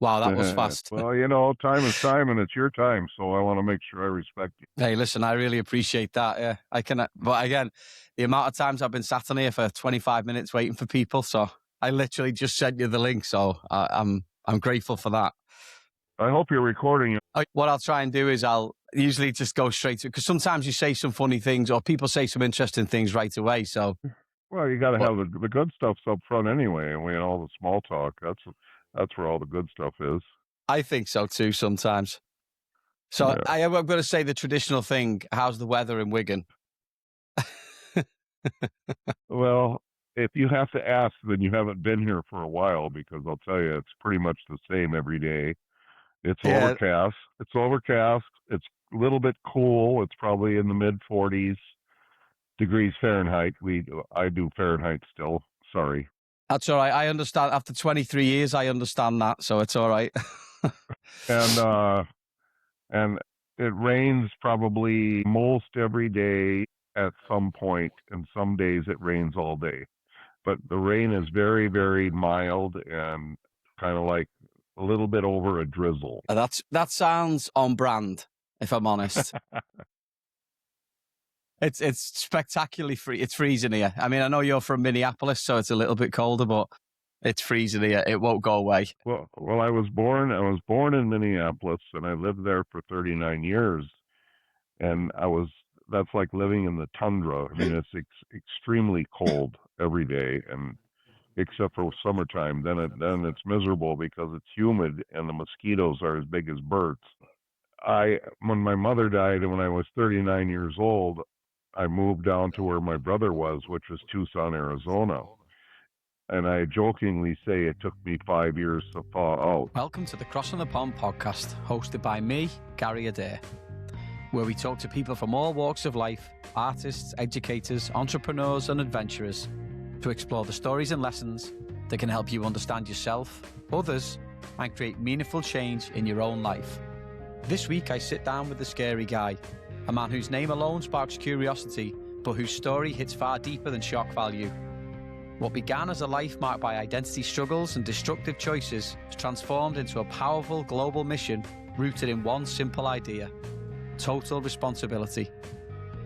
Wow, that was fast. Well, you know, time is time and it's your time, so I want to make sure I respect you. Hey, listen, I really appreciate that. Yeah, I can. But again, the amount of times I've been sat on here for 25 minutes waiting for people, so I literally just sent you the link. So I'm grateful for that. I hope you're recording. What I'll try and do is I'll usually just go straight to, because sometimes you say some funny things or people say some interesting things right away. So, well, you got to have the good stuff's up front anyway, and all the small talk. That's where all the good stuff is. I think so too sometimes. So Yeah. I'm going to say the traditional thing. How's the weather in Wigan? Well, if you have to ask, then you haven't been here for a while, because I'll tell you, it's pretty much the same every day. It's overcast. It's overcast. It's a little bit cool. It's probably in the mid 40s degrees Fahrenheit. I do Fahrenheit still. Sorry. That's all right. I understand. After 23 years, I understand that. So it's all right. And it rains probably most every day at some point, and some days it rains all day. But the rain is very, very mild and kind of like a little bit over a drizzle. That sounds on brand, if I'm honest. It's spectacularly free. It's freezing here. I mean, I know you're from Minneapolis, so it's a little bit colder, but it's freezing here. It won't go away. Well, I was born in Minneapolis, and I lived there for 39 years, and that's like living in the tundra. I mean, it's extremely cold every day, and except for summertime, then it's miserable because it's humid and the mosquitoes are as big as birds. When my mother died and when I was 39 years old, I moved down to where my brother was, which was Tucson, Arizona. And I jokingly say it took me 5 years to thaw out. Welcome to the Crossing the Pond podcast, hosted by me, Gary Adair, where we talk to people from all walks of life, artists, educators, entrepreneurs, and adventurers, to explore the stories and lessons that can help you understand yourself, others, and create meaningful change in your own life. This week, I sit down with the scary guy, a man whose name alone sparks curiosity, but whose story hits far deeper than shock value. What began as a life marked by identity struggles and destructive choices has transformed into a powerful global mission rooted in one simple idea: total responsibility.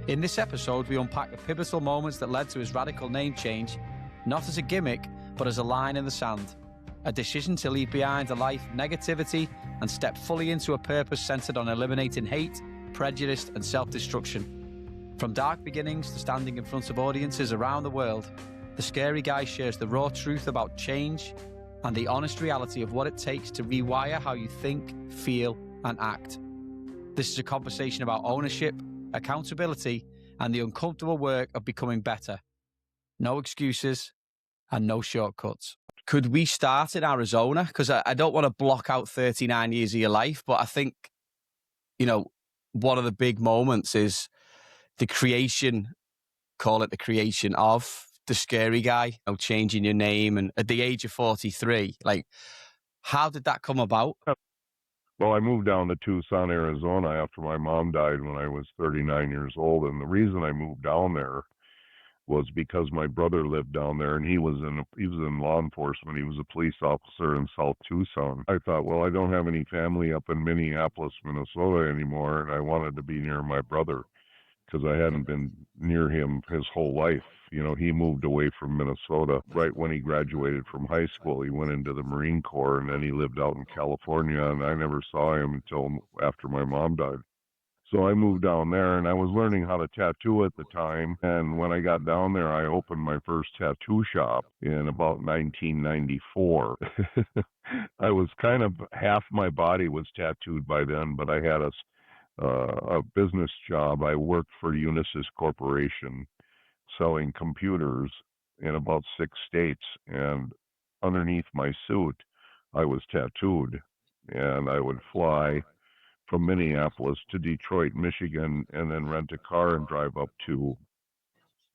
In this episode, we unpack the pivotal moments that led to his radical name change, not as a gimmick, but as a line in the sand. A decision to leave behind a life of negativity and step fully into a purpose centered on eliminating hate, prejudice, and self-destruction. From dark beginnings to standing in front of audiences around the world, the scary guy shares the raw truth about change and the honest reality of what it takes to rewire how you think, feel, and act. This is a conversation about ownership, accountability, and the uncomfortable work of becoming better. No excuses and no shortcuts. Could we start in Arizona? Because I don't want to block out 39 years of your life, but I think, you know, one of the big moments is the creation, call it the creation of the scary guy, you know, changing your name, and at the age of 43, like, how did that come about? Well, I moved down to Tucson, Arizona after my mom died when I was 39 years old, and the reason I moved down there was because my brother lived down there, and he was in law enforcement. He was a police officer in South Tucson. I thought, well, I don't have any family up in Minneapolis, Minnesota anymore, and I wanted to be near my brother because I hadn't been near him his whole life. You know, he moved away from Minnesota right when he graduated from high school. He went into the Marine Corps, and then he lived out in California, and I never saw him until after my mom died. So I moved down there, and I was learning how to tattoo at the time. And when I got down there, I opened my first tattoo shop in about 1994. I was kind of, half my body was tattooed by then, but I had a business job. I worked for Unisys Corporation selling computers in about 6 states, and underneath my suit I was tattooed, and I would fly from Minneapolis to Detroit, Michigan, and then rent a car and drive up to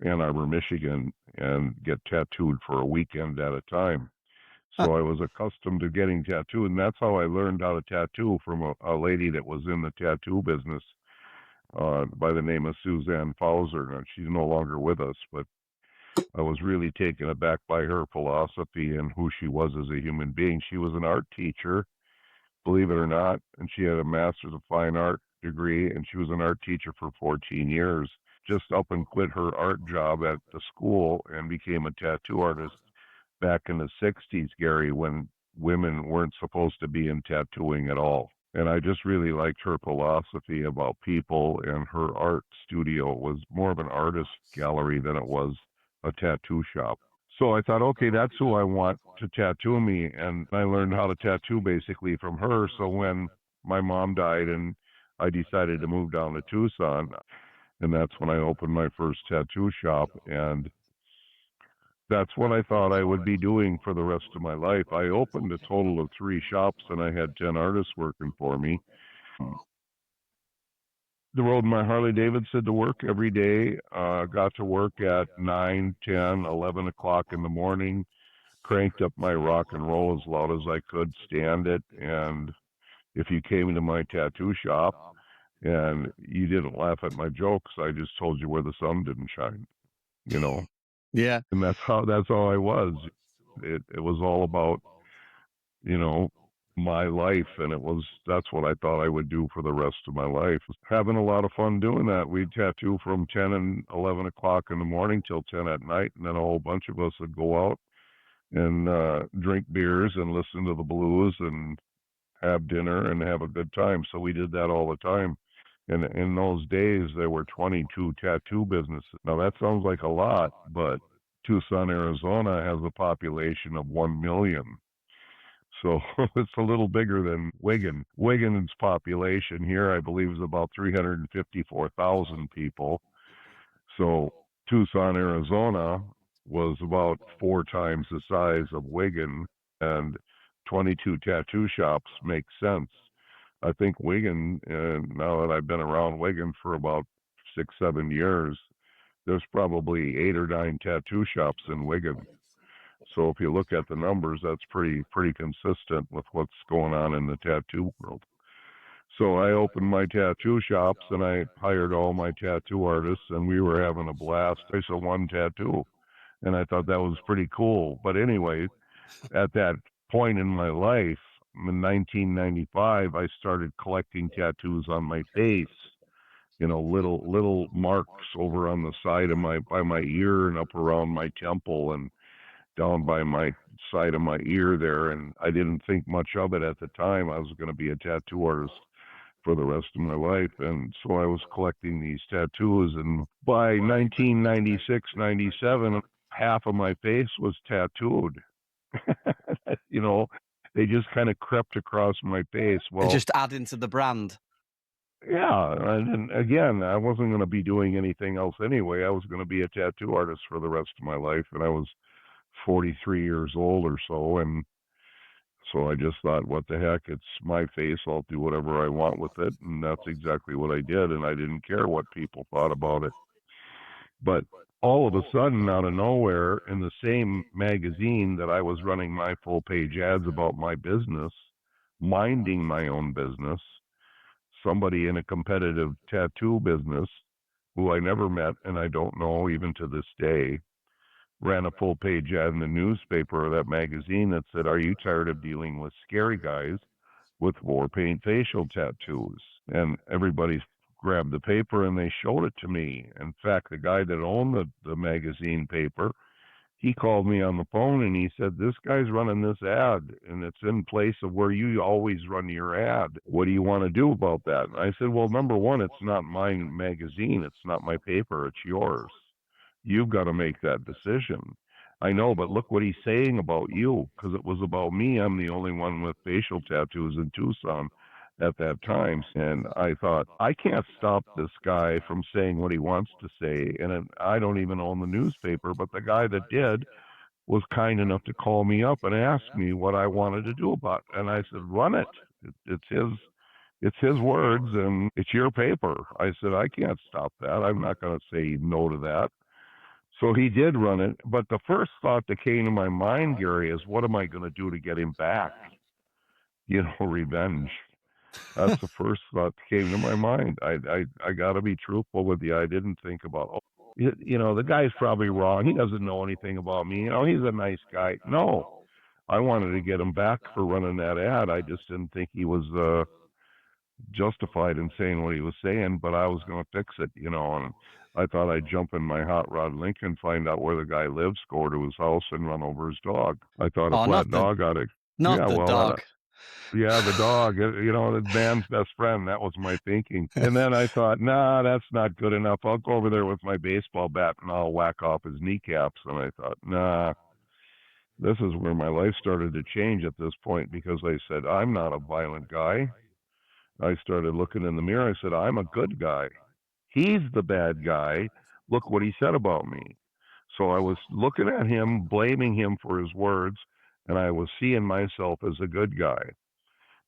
Ann Arbor, Michigan, and get tattooed for a weekend at a time. So I was accustomed to getting tattooed, and that's how I learned how to tattoo, from a lady that was in the tattoo business by the name of Suzanne Fauser. Now, she's no longer with us, but I was really taken aback by her philosophy and who she was as a human being. She was an art teacher, believe it or not. And she had a Master's of Fine Art degree, and she was an art teacher for 14 years. Just up and quit her art job at the school and became a tattoo artist back in the 60s, Gary, when women weren't supposed to be in tattooing at all. And I just really liked her philosophy about people, and her art studio was more of an artist gallery than it was a tattoo shop. So I thought, okay, that's who I want to tattoo me. And I learned how to tattoo basically from her. So when my mom died and I decided to move down to Tucson, and that's when I opened my first tattoo shop. And that's what I thought I would be doing for the rest of my life. I opened a total of 3 shops, and I had 10 artists working for me. The rode my Harley Davidson to work every day. Got to work at 9, 10, 11 o'clock in the morning. Cranked up my rock and roll as loud as I could stand it. And if you came into my tattoo shop and you didn't laugh at my jokes, I just told you where the sun didn't shine, you know. Yeah. And that's all I was. It was all about, you know, my life, and that's what I thought I would do for the rest of my life. Having a lot of fun doing that. We'd tattoo from 10 and 11 o'clock in the morning till 10 at night, and then a whole bunch of us would go out and drink beers and listen to the blues and have dinner and have a good time. So we did that all the time. And in those days, there were 22 tattoo businesses. Now, that sounds like a lot, but Tucson, Arizona has a population of 1 million. So it's a little bigger than Wiggin. Wiggin's population here, I believe, is about 354,000 people. So Tucson, Arizona was about 4 times the size of Wiggin, and 22 tattoo shops makes sense. I think Wiggin, now that I've been around Wiggin for about 6, 7 years, there's probably 8 or 9 tattoo shops in Wiggin. So if you look at the numbers, that's pretty consistent with what's going on in the tattoo world. So I opened my tattoo shops and I hired all my tattoo artists, and we were having a blast. I saw one tattoo, and I thought that was pretty cool. But anyway, at that point in my life, in 1995, I started collecting tattoos on my face. You know, little marks over on the side of my ear and up around my temple and down by my side of my ear there. And I didn't think much of it at the time. I was going to be a tattoo artist for the rest of my life. And so I was collecting these tattoos. And by 1996, 97, half of my face was tattooed. You know, they just kind of crept across my face. Well, just adding to the brand. Yeah. And again, I wasn't going to be doing anything else anyway. I was going to be a tattoo artist for the rest of my life. And I was 43 years old or so. And so I just thought, what the heck? It's my face. I'll do whatever I want with it. And that's exactly what I did. And I didn't care what people thought about it. But all of a sudden, out of nowhere, in the same magazine that I was running my full page ads about my business, minding my own business, somebody in a competitive tattoo business who I never met and I don't know even to this day ran a full page ad in the newspaper or that magazine that said, "Are you tired of dealing with scary guys with war paint facial tattoos?" And everybody grabbed the paper and they showed it to me. In fact, the guy that owned the magazine paper, he called me on the phone and he said, "This guy's running this ad and it's in place of where you always run your ad. What do you want to do about that?" And I said, "Well, number one, it's not my magazine. It's not my paper. It's yours. You've got to make that decision." "I know, but look what he's saying about you," because it was about me. I'm the only one with facial tattoos in Tucson at that time. And I thought, I can't stop this guy from saying what he wants to say. And I don't even own the newspaper, but the guy that did was kind enough to call me up and ask me what I wanted to do about it. And I said, "Run it. It's his words and it's your paper." I said, "I can't stop that. I'm not going to say no to that." So he did run it. But the first thought that came to my mind, Gary, is what am I going to do to get him back? Revenge. That's the first thought that came to my mind. I got to be truthful with you. I didn't think about, the guy's probably wrong. He doesn't know anything about me. He's a nice guy. No, I wanted to get him back for running that ad. I just didn't think he was justified in saying what he was saying, but I was going to fix it, and I thought I'd jump in my hot rod Lincoln, find out where the guy lives, go to his house, and run over his dog. I thought a flat dog ought to. Not Yeah, the well, dog. yeah, the dog, the man's best friend. That was my thinking. And then I thought, nah, that's not good enough. I'll go over there with my baseball bat and I'll whack off his kneecaps. And I thought, nah, this is where my life started to change at this point, because I said, I'm not a violent guy. I started looking in the mirror. I said, I'm a good guy. He's the bad guy. Look what he said about me. So I was looking at him, blaming him for his words, and I was seeing myself as a good guy.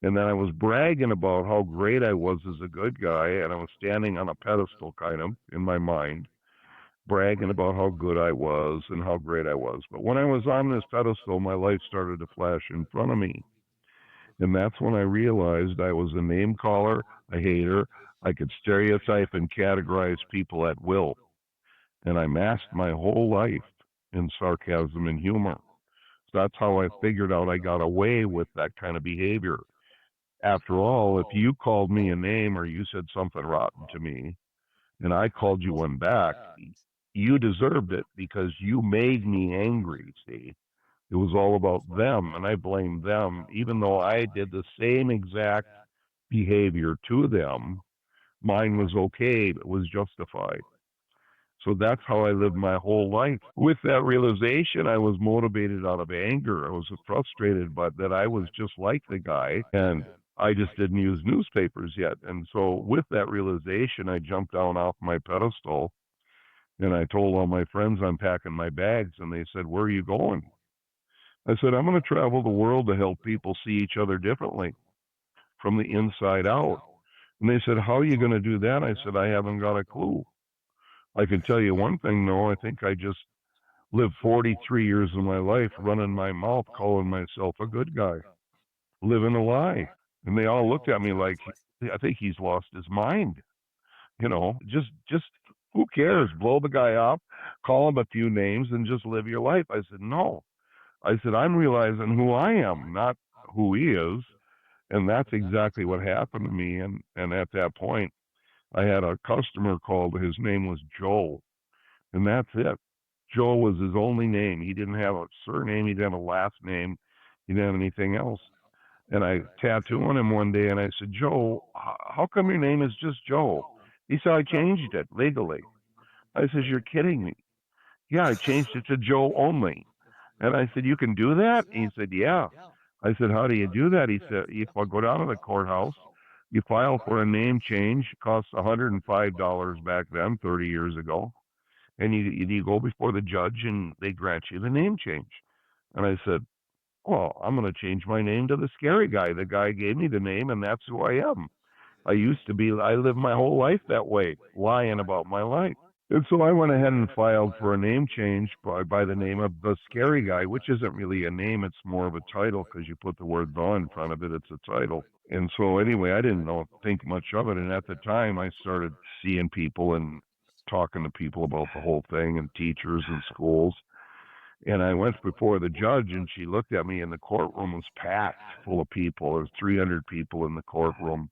And then I was bragging about how great I was as a good guy, and I was standing on a pedestal kind of in my mind, bragging about how good I was and how great I was. But when I was on this pedestal, my life started to flash in front of me. And that's when I realized I was a name caller, a hater. I could stereotype and categorize people at will. And I masked my whole life in sarcasm and humor. So that's how I figured out I got away with that kind of behavior. After all, if you called me a name or you said something rotten to me and I called you one back, you deserved it because you made me angry, see? It was all about them, and I blamed them, even though I did the same exact behavior to them. Mine was okay, it was justified. So that's how I lived my whole life. With that realization, I was motivated out of anger. I was frustrated, but that I was just like the guy, and I just didn't use newspapers yet. And so, with that realization, I jumped down off my pedestal and I told all my friends I'm packing my bags, and they said, "Where are you going?" I said, "I'm going to travel the world to help people see each other differently from the inside out." And they said, "How are you going to do that?" I said, "I haven't got a clue. I can tell you one thing, though. I think I just lived 43 years of my life running my mouth, calling myself a good guy, living a lie." And they all looked at me like, I think he's lost his mind. Just who cares? Blow the guy up, call him a few names, and just live your life. I said, no. I said, I'm realizing who I am, not who he is. And that's exactly what happened to me. And at that point, I had a customer called. His name was Joe. And that's it. Joe was his only name. He didn't have a surname. He didn't have a last name. He didn't have anything else. And I tattooed on him one day, and I said, "Joe, how come your name is just Joe?" He said, "I changed it legally." I said, "You're kidding me." "Yeah, I changed it to Joe only." And I said, "You can do that?" He said, "Yeah." I said, "How do you do that?" He said, "If I go down to the courthouse, you file for a name change. It costs $105 back then, 30 years ago. And you go before the judge, and they grant you the name change." And I said, "Well, I'm going to change my name to the scary guy. The guy gave me the name, and that's who I am. I lived my whole life that way, lying about my life." And so I went ahead and filed for a name change by the name of the scary guy, which isn't really a name. It's more of a title because you put the word "the" in front of it. It's a title. And so anyway, I didn't think much of it. And at the time, I started seeing people and talking to people about the whole thing, and teachers and schools. And I went before the judge, and she looked at me, and the courtroom was packed full of people. There was 300 people in the courtroom,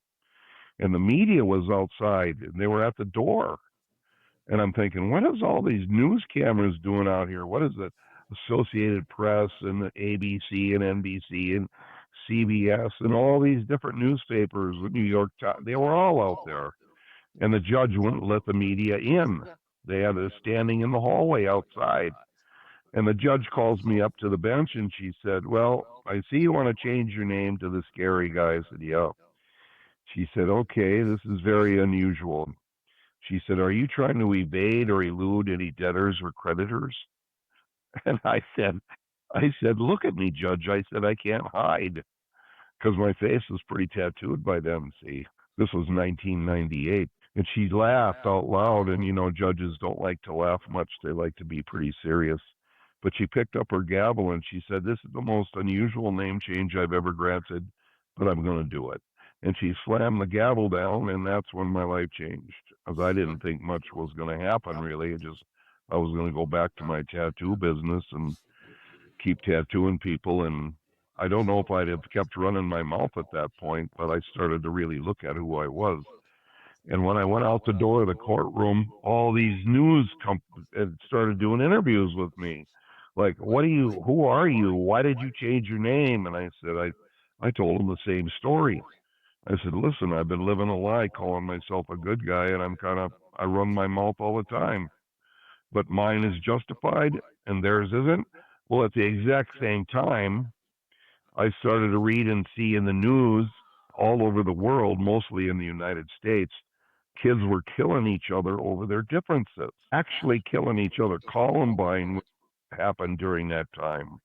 and the media was outside, and they were at the door. And I'm thinking, what is all these news cameras doing out here? What is the Associated Press and the ABC and NBC and CBS and all these different newspapers, the New York Times? They were all out there, and the judge wouldn't let the media in. They had us standing in the hallway outside. And the judge calls me up to the bench, and she said, "Well, I see you want to change your name to the scary guy." I said, "Yeah." She said, "Okay, this is very unusual." She said, "Are you trying to evade or elude any debtors or creditors?" And I said, "Look at me, Judge." I said, "I can't hide," because my face was pretty tattooed by then, see. This was 1998. And she laughed out loud, and judges don't like to laugh much. They like to be pretty serious. But she picked up her gavel and she said, "This is the most unusual name change I've ever granted, but I'm going to do it." And she slammed the gavel down, and that's when my life changed. Because I didn't think much was going to happen, really. I was going to go back to my tattoo business and keep tattooing people and I don't know if I'd have kept running my mouth at that point, but I started to really look at who I was. And when I went out the door of the courtroom, all these started doing interviews with me. Like, who are you? Why did you change your name? And I said, I told them the same story. I said, listen, I've been living a lie calling myself a good guy, and I run my mouth all the time. But mine is justified and theirs isn't. Well, at the exact same time, I started to read and see in the news all over the world, mostly in the United States, kids were killing each other over their differences, actually killing each other. Columbine happened during that time.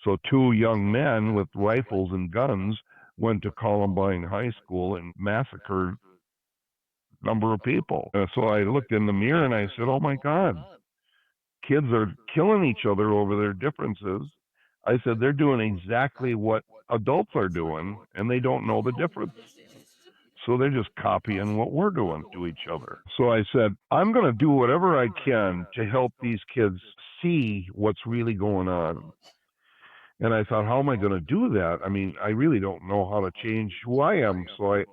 So two young men with rifles and guns went to Columbine High School and massacred a number of people. So I looked in the mirror and I said, oh my God, kids are killing each other over their differences. I said, they're doing exactly what adults are doing, and they don't know the difference. So they're just copying what we're doing to each other. So I said, I'm going to do whatever I can to help these kids see what's really going on. And I thought, how am I going to do that? I mean, I really don't know how to change who I am. So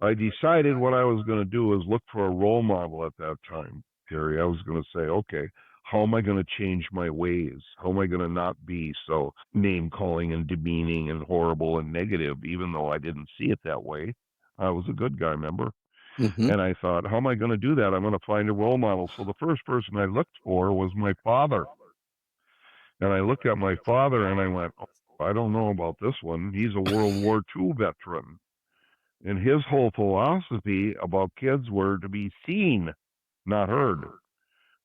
I decided what I was going to do is look for a role model at that time, Gary. I was going to say, okay, how am I going to change my ways? How am I going to not be so name calling and demeaning and horrible and negative, even though I didn't see it that way? I was a good guy, remember? Mm-hmm. And I thought, how am I going to do that? I'm going to find a role model. So the first person I looked for was my father. And I looked at my father and I went, oh, I don't know about this one. He's a World War II veteran. And his whole philosophy about kids were to be seen, not heard.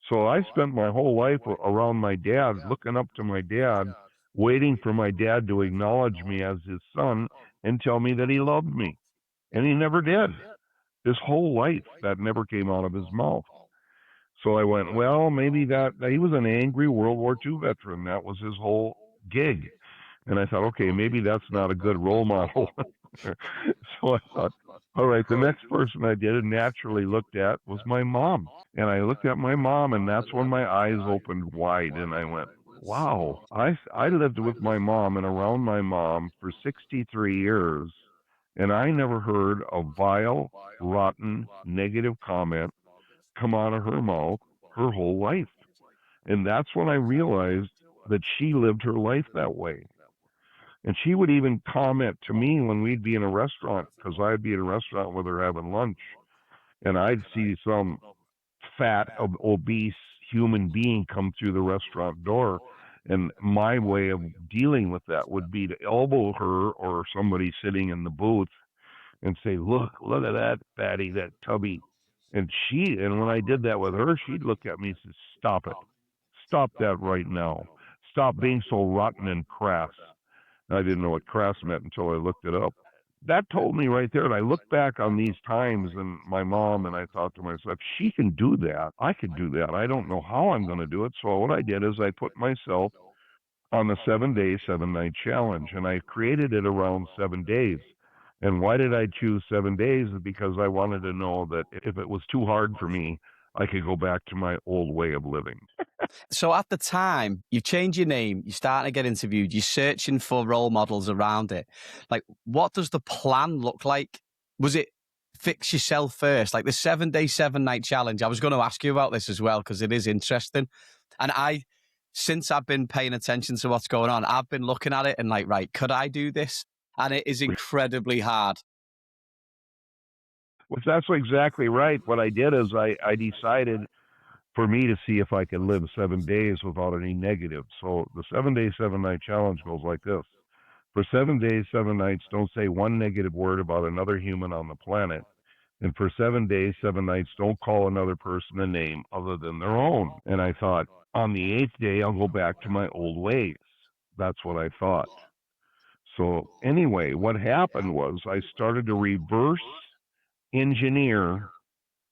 So I spent my whole life around my dad, looking up to my dad, waiting for my dad to acknowledge me as his son and tell me that he loved me. And he never did. His whole life, that never came out of his mouth. So I went, well, maybe that he was an angry World War II veteran. That was his whole gig. And I thought, okay, maybe that's not a good role model. So I thought, all right, the next person I did and naturally looked at was my mom. And I looked at my mom, and that's when my eyes opened wide, and I went, wow, I lived with my mom and around my mom for 63 years, and I never heard a vile, rotten, negative comment come out of her mouth her whole life. And that's when I realized that she lived her life that way. And she would even comment to me when we'd be in a restaurant, because I'd be in a restaurant with her having lunch, and I'd see some fat, obese human being come through the restaurant door. And my way of dealing with that would be to elbow her or somebody sitting in the booth and say, look at that fatty, that tubby. And when I did that with her, she'd look at me and say, stop it. Stop that right now. Stop being so rotten and crass. And I didn't know what crass meant until I looked it up. That told me right there. And I look back on these times and my mom, and I thought to myself, she can do that. I could do that. I don't know how I'm going to do it. So what I did is I put myself on the 7-day, 7-night challenge, and I created it around 7 days. And why did I choose 7 days? Because I wanted to know that if it was too hard for me, I could go back to my old way of living. So at the time, you change your name, you're starting to get interviewed, you're searching for role models around it. Like, what does the plan look like? Was it fix yourself first? Like the 7-day, 7-night challenge. I was going to ask you about this as well, because it is interesting. And since I've been paying attention to what's going on, I've been looking at it and like, right, could I do this? And it is incredibly hard. Well, that's exactly right. What I did is I decided for me to see if I could live 7 days without any negative. So the 7-day, 7-night challenge goes like this. For 7 days, 7 nights, don't say one negative word about another human on the planet. And for 7 days, 7 nights, don't call another person a name other than their own. And I thought, on the 8th day, I'll go back to my old ways. That's what I thought. So anyway, what happened was I started to reverse engineer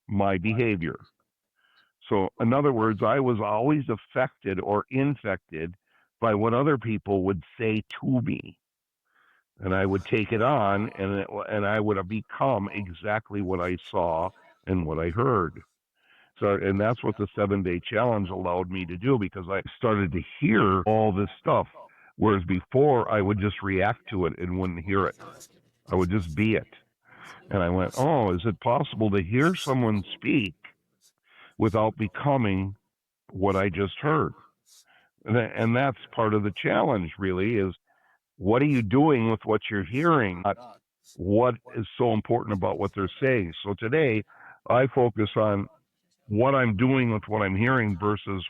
my behavior. So, in other words, I was always affected or infected by what other people would say to me. And I would take it on, and I would have become exactly what I saw and what I heard. So, and that's what the 7-day challenge allowed me to do, because I started to hear all this stuff. Whereas before, I would just react to it and wouldn't hear it. I would just be it. And I went, oh, is it possible to hear someone speak without becoming what I just heard? And that's part of the challenge, really, is what are you doing with what you're hearing? Not what is so important about what they're saying. So today, I focus on what I'm doing with what I'm hearing versus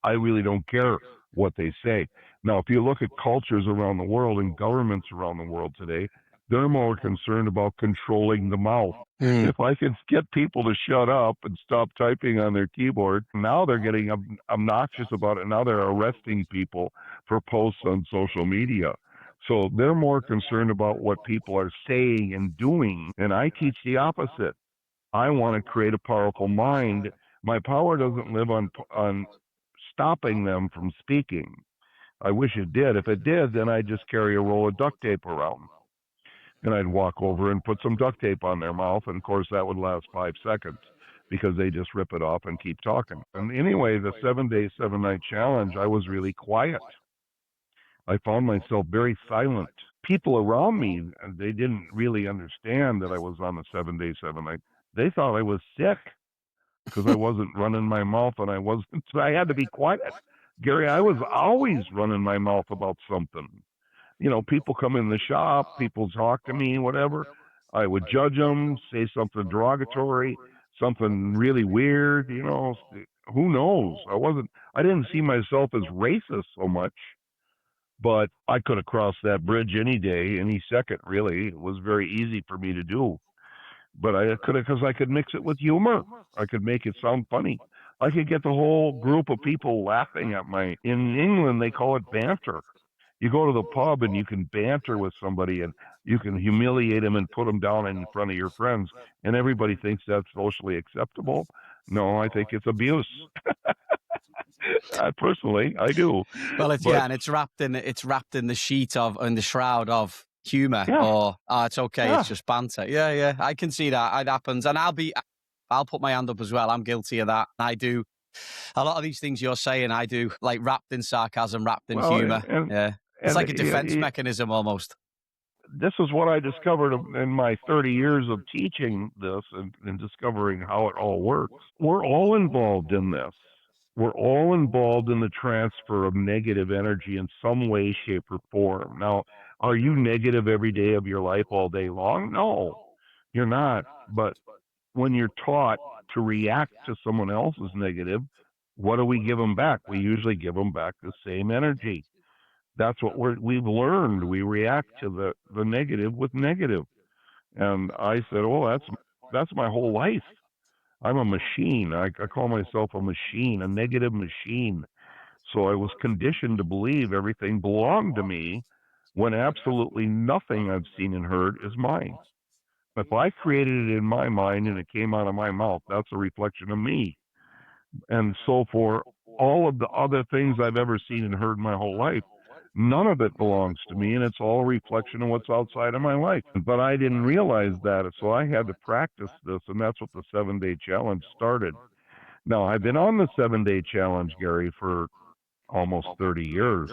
I really don't care what they say. Now, if you look at cultures around the world and governments around the world today, they're more concerned about controlling the mouth. If I can get people to shut up and stop typing on their keyboard, now they're getting obnoxious about it. Now they're arresting people for posts on social media. So they're more concerned about what people are saying and doing. And I teach the opposite. I want to create a powerful mind. My power doesn't live on stopping them from speaking. I wish it did. If it did, then I'd just carry a roll of duct tape around. And I'd walk over and put some duct tape on their mouth. And of course, that would last 5 seconds because they just rip it off and keep talking. And anyway, the 7 day, 7 night challenge, I was really quiet. I found myself very silent. People around me, they didn't really understand that I was on the 7 day, 7 night. They thought I was sick because I wasn't running my mouth and I had to be quiet. Gary, I was always running my mouth about something. People come in the shop, people talk to me, whatever. I would judge them, say something derogatory, something really weird, who knows? I didn't see myself as racist so much, but I could have crossed that bridge any day, any second, really. It was very easy for me to do. But I could have, because I could mix it with humor. I could make it sound funny. I could get the whole group of people laughing at in England, they call it banter. You go to the pub and you can banter with somebody and you can humiliate them and put them down in front of your friends, and everybody thinks that's socially acceptable. No, I think it's abuse. Personally, I do. Well, But and it's wrapped in the shroud of humor, yeah, or it's okay, yeah. it's just banter. Yeah, I can see that it happens, and I'll put my hand up as well. I'm guilty of that. I do a lot of these things you're saying. I do, like, wrapped in sarcasm, wrapped in humor. It's like a defense mechanism almost. This is what I discovered in my 30 years of teaching this and discovering how it all works. We're all involved in this. We're all involved in the transfer of negative energy in some way, shape, or form. Now, are you negative every day of your life all day long? No, you're not. But when you're taught to react to someone else's negative, what do we give them back? We usually give them back the same energy. That's what we've learned. We react to the negative with negative. And I said, oh, that's my whole life. I'm a machine. I call myself a machine, a negative machine. So I was conditioned to believe everything belonged to me when absolutely nothing I've seen and heard is mine. If I created it in my mind and it came out of my mouth, that's a reflection of me. And so for all of the other things I've ever seen and heard my whole life, none of it belongs to me, and it's all a reflection of what's outside of my life. But I didn't realize that, so I had to practice this, and that's what the 7 day challenge started. Now, I've been on the 7 day challenge, Gary, for almost 30 years,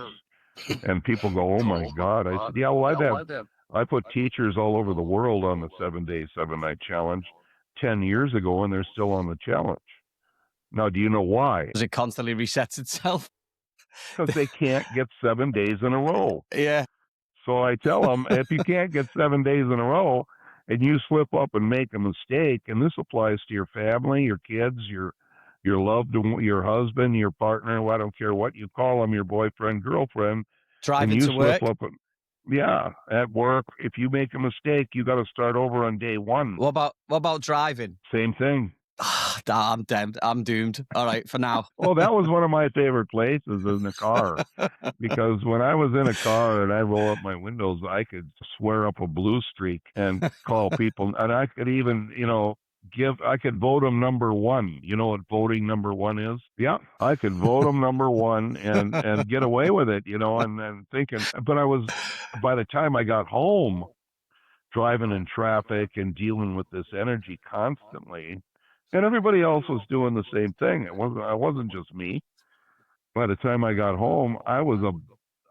and people go, oh my God. I said, yeah, well, I put teachers all over the world on the 7 day, 7 night challenge 10 years ago, and they're still on the challenge. Now, do you know why? Because it constantly resets itself. Because they can't get 7 days in a row. Yeah. So I tell them, if you can't get 7 days in a row and you slip up and make a mistake, and this applies to your family, your kids, your loved one, your husband, your partner, I don't care what you call them, your boyfriend, girlfriend, Driving and you to slip work. up at work, if you make a mistake, you got to start over on day one. What about driving? Same thing. I'm damned. I'm doomed. All right, for now. Well, that was one of my favorite places, in the car. Because when I was in a car and I roll up my windows, I could swear up a blue streak and call people, and I could even, I could vote them number one. You know what voting number one is? Yeah, I could vote them number one and get away with it, and then thinking, but by the time I got home, driving in traffic and dealing with this energy constantly, and everybody else was doing the same thing. I wasn't just me. By the time I got home, I was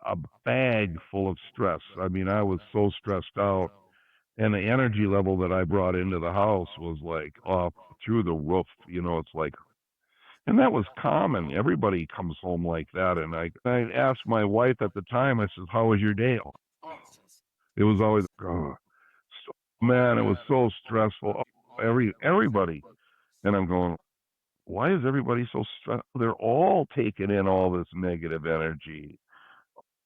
a bag full of stress. I mean, I was so stressed out, and the energy level that I brought into the house was like off through the roof. It's like, and that was common. Everybody comes home like that. And I asked my wife at the time, I said, "How was your day?" It was always, oh, man, it was so stressful. Everybody. And I'm going, why is everybody so stressed? They're all taking in all this negative energy.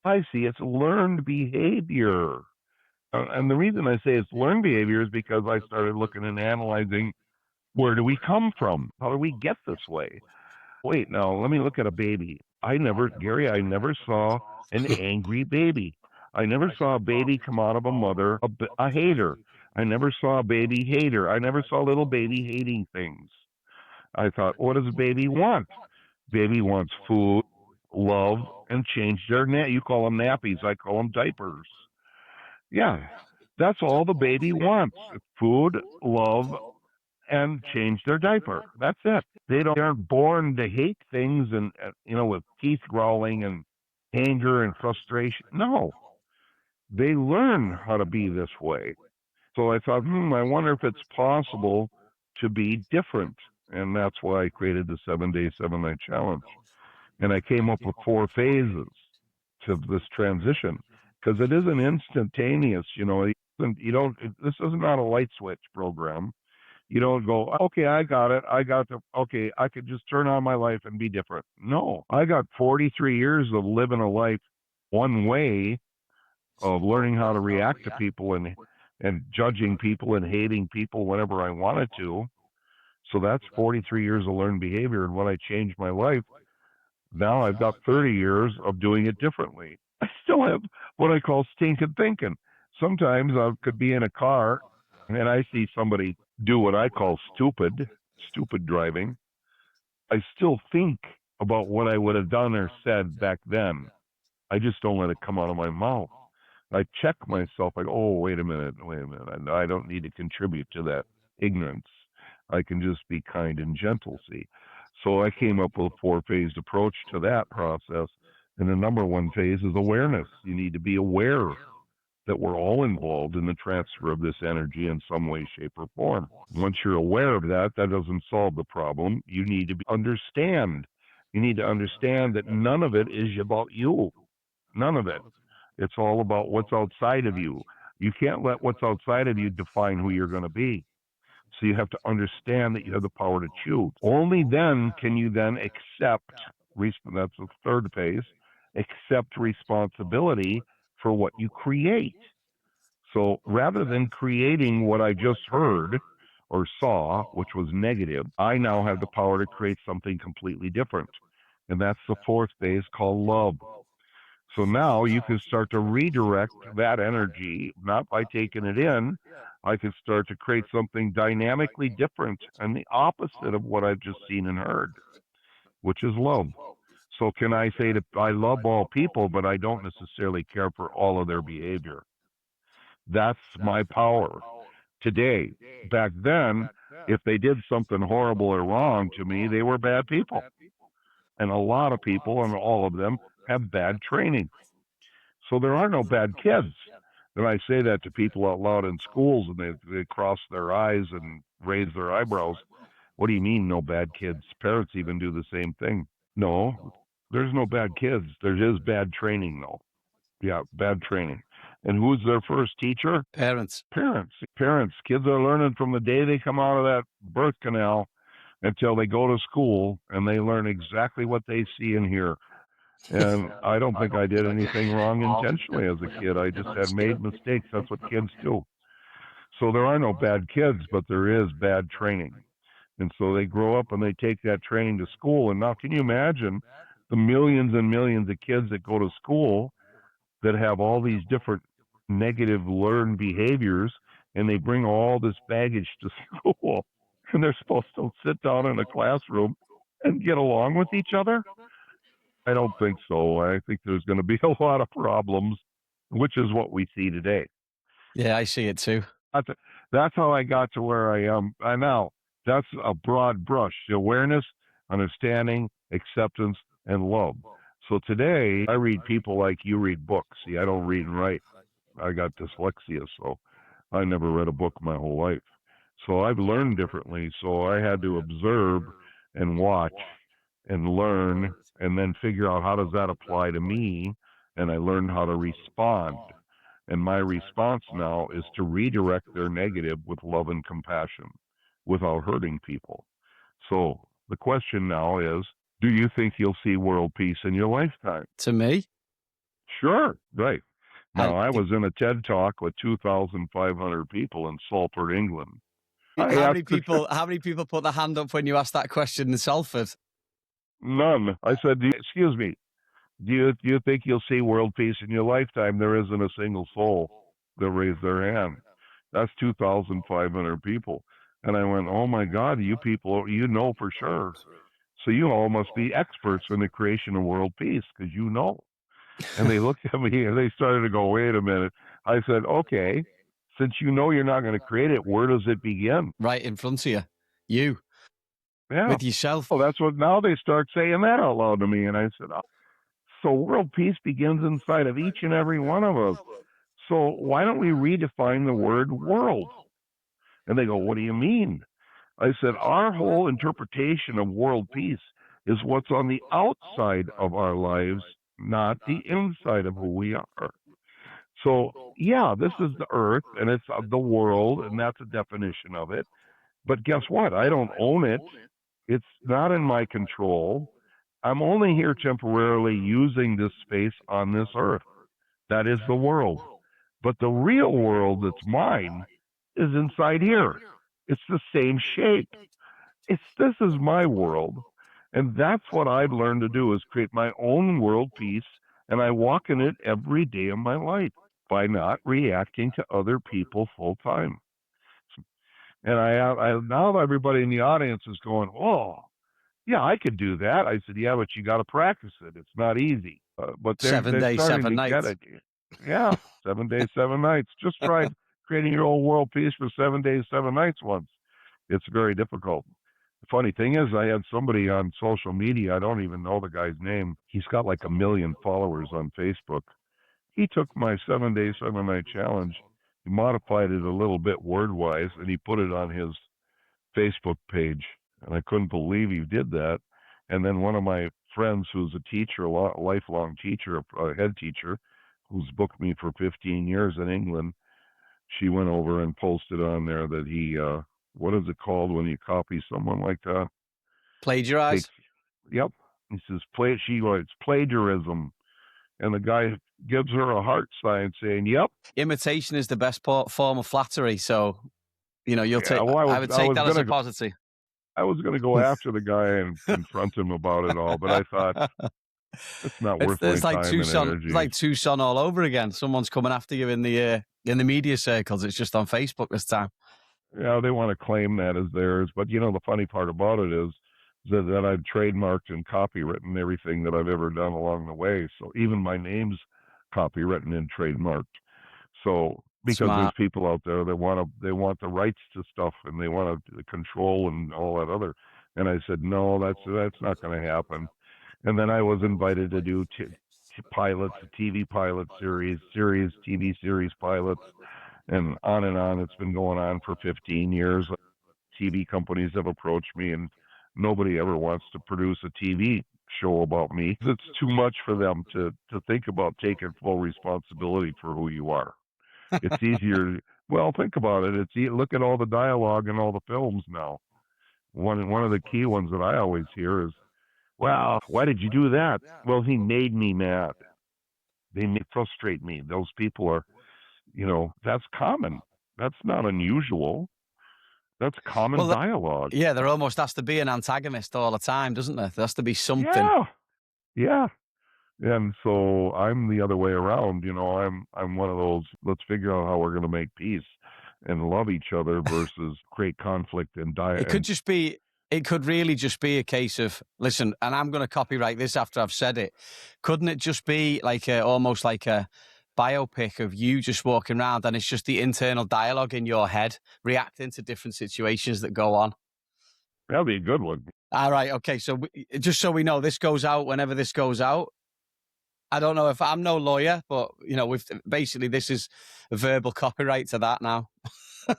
I see it's learned behavior. And the reason I say it's learned behavior is because I started looking and analyzing, where do we come from? How do we get this way? Wait, now let me look at a baby. Gary, I never saw an angry baby. I never saw a baby come out of a mother, a hater. I never saw a baby hater. I never saw a little baby hating things. I thought, what does a baby want? Baby wants food, love, and change their you call them nappies. I call them diapers. Yeah, that's all the baby wants: food, love, and change their diaper. That's it. They aren't born to hate things and with teeth growling and anger and frustration. No, they learn how to be this way. So I thought, I wonder if it's possible to be different. And that's why I created the 7-day, 7-night challenge. And I came up with 4 phases to this transition, because it isn't instantaneous. You don't. This is not a light switch program. You don't go, okay, I got it. Okay, I could just turn on my life and be different. No, I got 43 years of living a life one way, of learning how to react to people and judging people and hating people whenever I wanted to. So that's 43 years of learned behavior. And when I changed my life, now I've got 30 years of doing it differently. I still have what I call stinking thinking. Sometimes I could be in a car and I see somebody do what I call stupid driving. I still think about what I would have done or said back then. I just don't let it come out of my mouth. I check myself, like, oh, wait a minute. I don't need to contribute to that ignorance. I can just be kind and gentle, see. So I came up with a 4-phased approach to that process. And the number 1 phase is awareness. You need to be aware that we're all involved in the transfer of this energy in some way, shape, or form. Once you're aware of that, that doesn't solve the problem. You need to understand. You need to understand that none of it is about you. None of it. It's all about what's outside of you. You can't let what's outside of you define who you're going to be. So you have to understand that you have the power to choose. Only then can you then accept, that's the 3rd phase, accept responsibility for what you create. So rather than creating what I just heard or saw, which was negative, I now have the power to create something completely different. And that's the 4th phase, called love. So now you can start to redirect that energy, not by taking it in. I can start to create something dynamically different and the opposite of what I've just seen and heard, which is love. So can I say that I love all people, but I don't necessarily care for all of their behavior? That's my power today. Back then, if they did something horrible or wrong to me, they were bad people. And a lot of people, and all of them, have bad training. So there are no bad kids. And I say that to people out loud in schools, and they cross their eyes and raise their eyebrows. What do you mean, no bad kids? Parents even do the same thing. No, there's no bad kids. There is bad training, though. Yeah, bad training. And who's their first teacher? Parents. Parents. Kids are learning from the day they come out of that birth canal until they go to school, and they learn exactly what they see and hear. And I don't think I did anything wrong intentionally as a kid. I just had made mistakes. That's what kids do. So there are no bad kids, but there is bad training. And so they grow up and they take that training to school. And now, can you imagine the millions and millions of kids that go to school that have all these different negative learned behaviors, and they bring all this baggage to school, and they're supposed to sit down in a classroom and get along with each other? I don't think so. I think there's going to be a lot of problems, which is what we see today. Yeah, I see it too. That's how I got to where I am now. That's a broad brush: awareness, understanding, acceptance, and love. So today, I read people like you read books. See, I don't read and write. I got dyslexia, so I never read a book my whole life. So I've learned differently. So I had to observe and watch and learn and then figure out how does that apply to me. And I learned how to respond. And my response now is to redirect their negative with love and compassion without hurting people. So the question now is, do you think you'll see world peace in your lifetime? To me? Sure, right. Now, And I was in a TED Talk with 2,500 people in Salford, England. how many people put their hand up when you asked that question in Salford? None. I said, excuse me, do you think you'll see world peace in your lifetime? There isn't a single soul that raised their hand. That's 2,500 people. And I went, oh my God, you people, you know for sure. So you all must be experts in the creation of world peace because you know. And they looked at me and they started to go, wait a minute. I said, okay, since you know you're not going to create it, where does it begin? Right in front of you. You. Yeah. With yourself. Well, that's what now they start saying that out loud to me. And I said, oh, so world peace begins inside of each and every one of us. So why don't we redefine the word world? And they go, what do you mean? I said, our whole interpretation of world peace is what's on the outside of our lives, not the inside of who we are. So, yeah, this is the earth and it's the world, and that's a definition of it. But guess what? I don't own it. It's not in my control. I'm only here temporarily using this space on this earth. That is the world. But the real world that's mine is inside here. It's the same shape. This is my world. And that's what I've learned to do is create my own world peace, and I walk in it every day of my life by not reacting to other people full time. And I now everybody in the audience is going, oh, yeah, I could do that. I said, yeah, but you got to practice it. It's not easy. But they're 7 days, starting 7 to get nights. it. Yeah, 7 days, 7 nights. Just try creating your own world peace for 7 days, 7 nights once. It's very difficult. The funny thing is, I had somebody on social media. I don't even know the guy's name. He's got like 1 million followers on Facebook. He took my 7 day, 7 night challenge. He modified it a little bit word wise, and he put it on his Facebook page. And I couldn't believe he did that. And then one of my friends, who's a teacher, a lifelong teacher, a head teacher, who's booked me for 15 years in England, she went over and posted on there that he, what is it called when you copy someone like that? Plagiarize? Yep. He says, she writes plagiarism. And the guy gives her a heart sign saying, yep. Imitation is the best form of flattery. So, you'll take, well, I would take that as a positive. I was going to go after the guy and confront him about it all, but I thought it's not worth my time and energy. It's like Tucson all over again. Someone's coming after you in the media circles. It's just on Facebook this time. Yeah, they want to claim that as theirs, but the funny part about it is that I've trademarked and copywritten everything that I've ever done along the way. So even my name's copywritten and trademarked. So because there's people out there that want the rights to stuff and they want to control and all that other. And I said, no, that's not going to happen. And then I was invited to do pilots, TV pilot series, TV series pilots, and on. It's been going on for 15 years. TV companies have approached me, and nobody ever wants to produce a TV show about me. It's too much for them to think about taking full responsibility for who you are. It's easier. Well, think about it. Look at all the dialogue in all the films now. One of the key ones that I always hear is, well, why did you do that? Well, he made me mad. They frustrate me. Those people are, that's common. That's not unusual. That's common dialogue. Yeah, there almost has to be an antagonist all the time, doesn't there? There has to be something. Yeah. And so I'm the other way around. I'm one of those, let's figure out how we're going to make peace and love each other versus create conflict and die. It could really just be a case of, listen, and I'm going to copyright this after I've said it. Couldn't it just be like almost like a biopic of you just walking around and it's just the internal dialogue in your head reacting to different situations that go on? That'd be a good one. All right. Okay. So just so we know, this goes out whenever this goes out. I don't know if I'm no lawyer, but basically this is a verbal copyright to that now.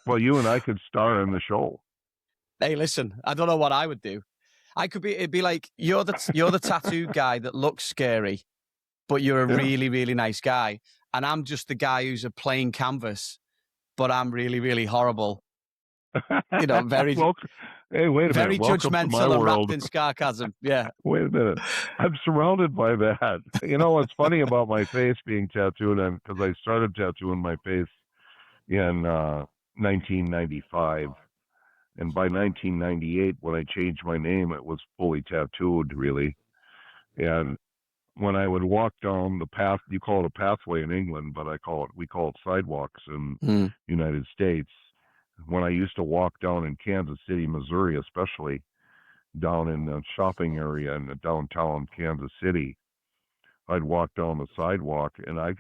Well, you and I could star in the show. Hey, listen, I don't know what I would do. It'd be like you're the tattoo guy that looks scary, but you're a really, really nice guy. And I'm just the guy who's a plain canvas, but I'm really, really horrible. Very well, hey, wait a very minute. Welcome to my judgmental and world. wrapped in sarcasm. Yeah. Wait a minute. I'm surrounded by that. What's funny about my face being tattooed, and because I started tattooing my face in 1995, and by 1998, when I changed my name, it was fully tattooed, really. And when I would walk down the path, you call it a pathway in England, but we call it sidewalks in the United States. When I used to walk down in Kansas City, Missouri, especially down in the shopping area in the downtown Kansas City, I'd walk down the sidewalk and I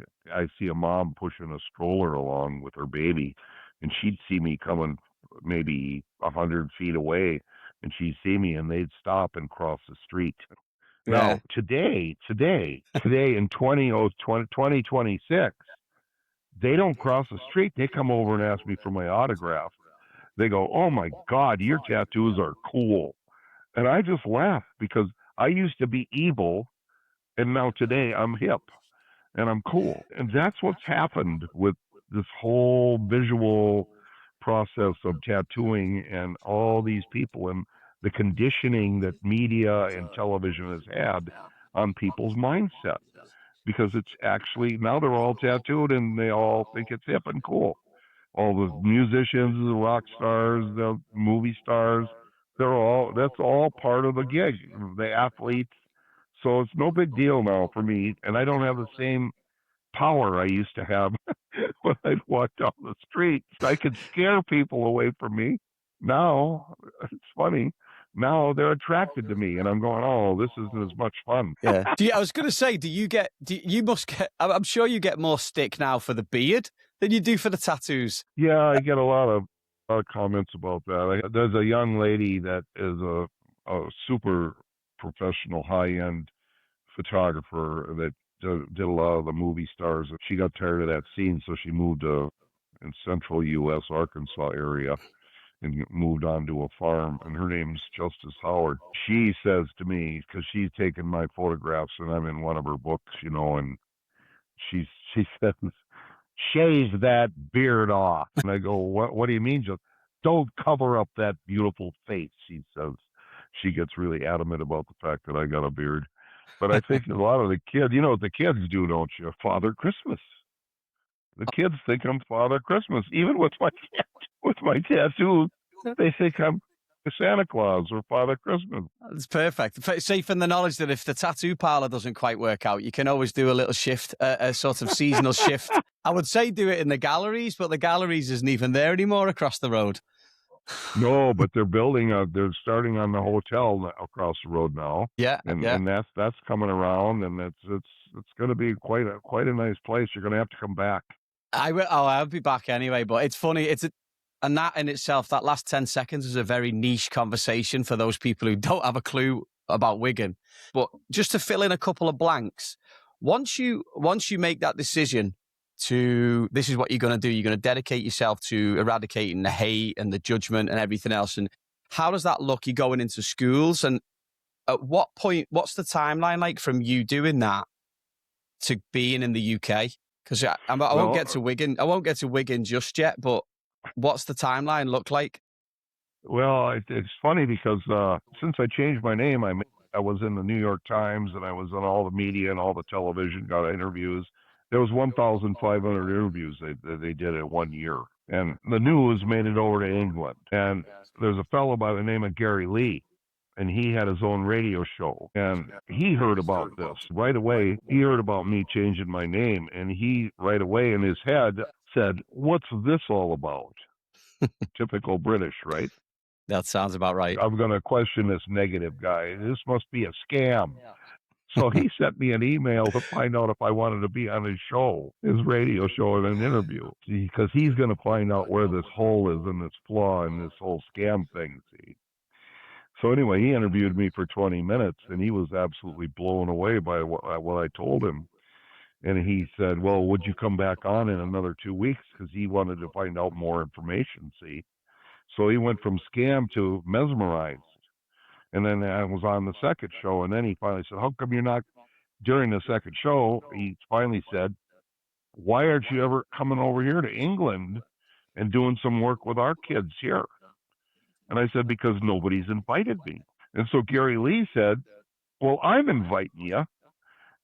see a mom pushing a stroller along with her baby, and she'd see me coming maybe 100 feet away, and she'd see me and they'd stop and cross the street. Yeah. Now today in 2026, they don't cross the street. They come over and ask me for my autograph. They go, "Oh my God, your tattoos are cool." And I just laugh because I used to be evil, and now today I'm hip and I'm cool. And that's what's happened with this whole visual process of tattooing and all these people and the conditioning that media and television has had on people's mindset. Because it's actually, now they're all tattooed and they all think it's hip and cool. All the musicians, the rock stars, the movie stars, that's all part of the gig, the athletes. So it's no big deal now for me, and I don't have the same power I used to have when I'd walk down the street. I could scare people away from me. Now, it's funny. Now they're attracted to me, and I'm going, "Oh, this isn't as much fun." Yeah. I was going to say, you must get, I'm sure you get more stick now for the beard than you do for the tattoos. Yeah, I get a lot of comments about that. There's a young lady that is a super professional, high-end photographer that did a lot of the movie stars. She got tired of that scene, so she moved in central U.S., Arkansas area, and moved on to a farm. And her name's Justice Howard. She says to me, because she's taken my photographs, and I'm in one of her books, and she says, "Shave that beard off." And I go, "What do you mean, just don't cover up that beautiful face?" She says. She gets really adamant about the fact that I got a beard. But I think a lot of the kids, what the kids do, don't you? Father Christmas. The kids think I'm Father Christmas. Even with my tattoos, they think I'm Santa Claus or Father Christmas. It's perfect. Safe in the knowledge that if the tattoo parlor doesn't quite work out, you can always do a little shift, a sort of seasonal shift. I would say do it in the galleries, but the galleries isn't even there anymore across the road. No, but they're they're starting on the hotel across the road now. Yeah, and that's coming around, and it's going to be quite a nice place. You're going to have to come back. I'll be back anyway. But it's funny. And that in itself, that last 10 seconds is a very niche conversation for those people who don't have a clue about Wigan. But just to fill in a couple of blanks, once you make that decision to, this is what you're going to do, you're going to dedicate yourself to eradicating the hate and the judgment and everything else. And how does that look? You're going into schools, and at what point, what's the timeline like from you doing that to being in the UK? Because I won't get to Wigan. I won't get to Wigan just yet, but what's the timeline look like? Well, it's funny because since I changed my name, I was in the New York Times, and I was on all the media and all the television, got interviews. There was 1,500 interviews they did in 1 year. And the news made it over to England. And there's a fellow by the name of Gary Lee, and he had his own radio show. And he heard about this right away. He heard about me changing my name, and he right away in his head said, "What's this all about?" Typical British, right? That sounds about right. I'm going to question this negative guy. This must be a scam. So he sent me an email to find out if I wanted to be on his show, his radio show, in an interview, because he's going to find out where this hole is and this flaw in this whole scam thing, see. So anyway, he interviewed me for 20 minutes, and he was absolutely blown away by what I told him. And he said, well, would you come back on in another 2 weeks? Because he wanted to find out more information, see? So he went from scam to mesmerized. And then I was on the second show, and then he finally said, how come you're not, during the second show, he finally said, why aren't you ever coming over here to England and doing some work with our kids here? And I said, because nobody's invited me. And so Gary Lee said, well, I'm inviting you.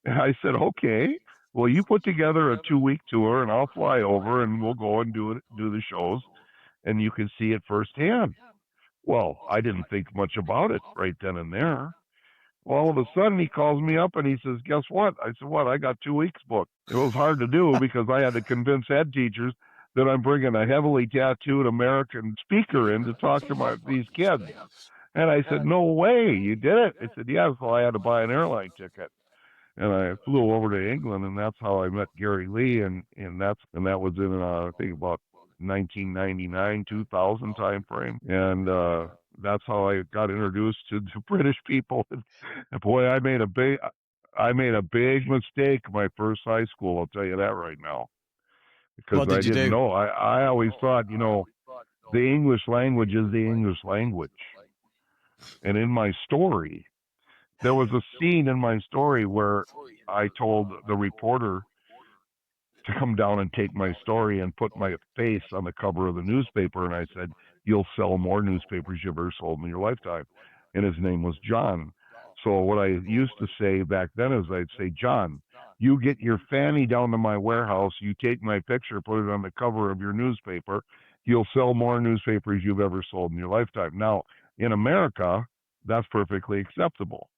And I said, okay. Well, you put together a 2-week tour, and I'll fly over, and we'll go and do the shows, and you can see it firsthand. Well, I didn't think much about it right then and there. Well, all of a sudden, he calls me up and he says, guess what? I said, what? I got 2 weeks booked. It was hard to do because I had to convince head teachers that I'm bringing a heavily tattooed American speaker in to talk to these kids. And I said, no way, you did it? I said, yeah, so I had to buy an airline ticket. And I flew over to England, and that's how I met Gary Lee, and that was in I think about 1999, 2000 time frame, and that's how I got introduced to British people. And boy, I made a big mistake my first high school. I'll tell you that right now, because I didn't know. I always thought, the English language is the English language, and in my story, there was a scene in my story where I told the reporter to come down and take my story and put my face on the cover of the newspaper. And I said, you'll sell more newspapers you've ever sold in your lifetime. And his name was John. So what I used to say back then is I'd say, John, you get your fanny down to my warehouse, you take my picture, put it on the cover of your newspaper, you'll sell more newspapers you've ever sold in your lifetime. Now, in America, that's perfectly acceptable.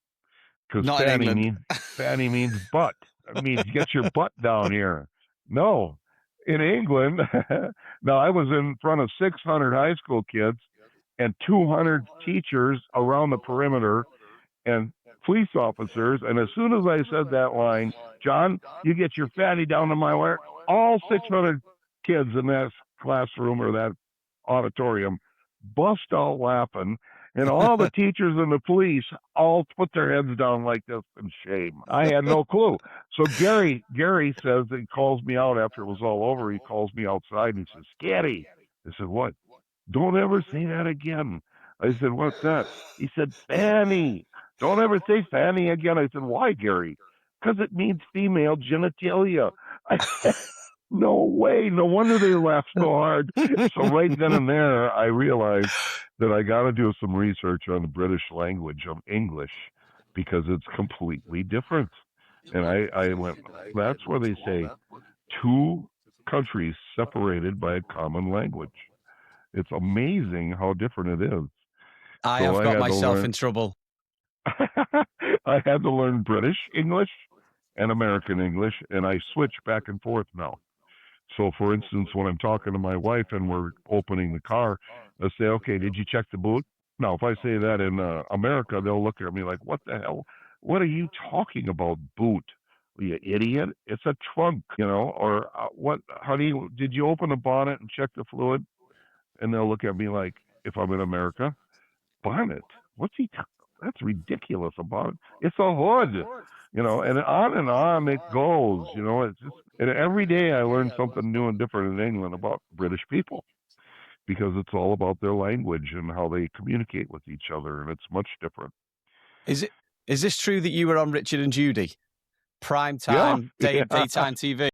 Because fanny means butt. It means get your butt down here. No, in England, now I was in front of 600 high school kids and 200 teachers around the perimeter and police officers. And as soon as I said that line, John, you get your fanny down to my where, all 600 kids in that classroom or that auditorium bust out laughing, and all the teachers and the police all put their heads down like this in shame. I had no clue. So Gary says, he calls me out after it was all over. He calls me outside and he says, Scatty. I said, what? Don't ever say that again. I said, what's that? He said, fanny. Don't ever say fanny again. I said, why, Gary? Because it means female genitalia. I said, no way. No wonder they laughed so hard. So right then and there, I realized that I got to do some research on the British language of English because it's completely different. And I went, that's where they say two countries separated by a common language. It's amazing how different it is. I have got myself in trouble. I had to learn British English and American English, and I switch back and forth now. So, for instance, when I'm talking to my wife and we're opening the car, I say, okay, did you check the boot? Now, if I say that in America, they'll look at me like, what the hell? What are you talking about, boot? You idiot. It's a trunk, or what, honey, did you open the bonnet and check the fluid? And they'll look at me like, if I'm in America, bonnet? What's he That's ridiculous. A bonnet. It's a hood, and on it goes, it's just, and every day I learn something new and different in England about British people because it's all about their language and how they communicate with each other, and it's much different. Is this true that you were on Richard and Judy? Prime time, daytime TV?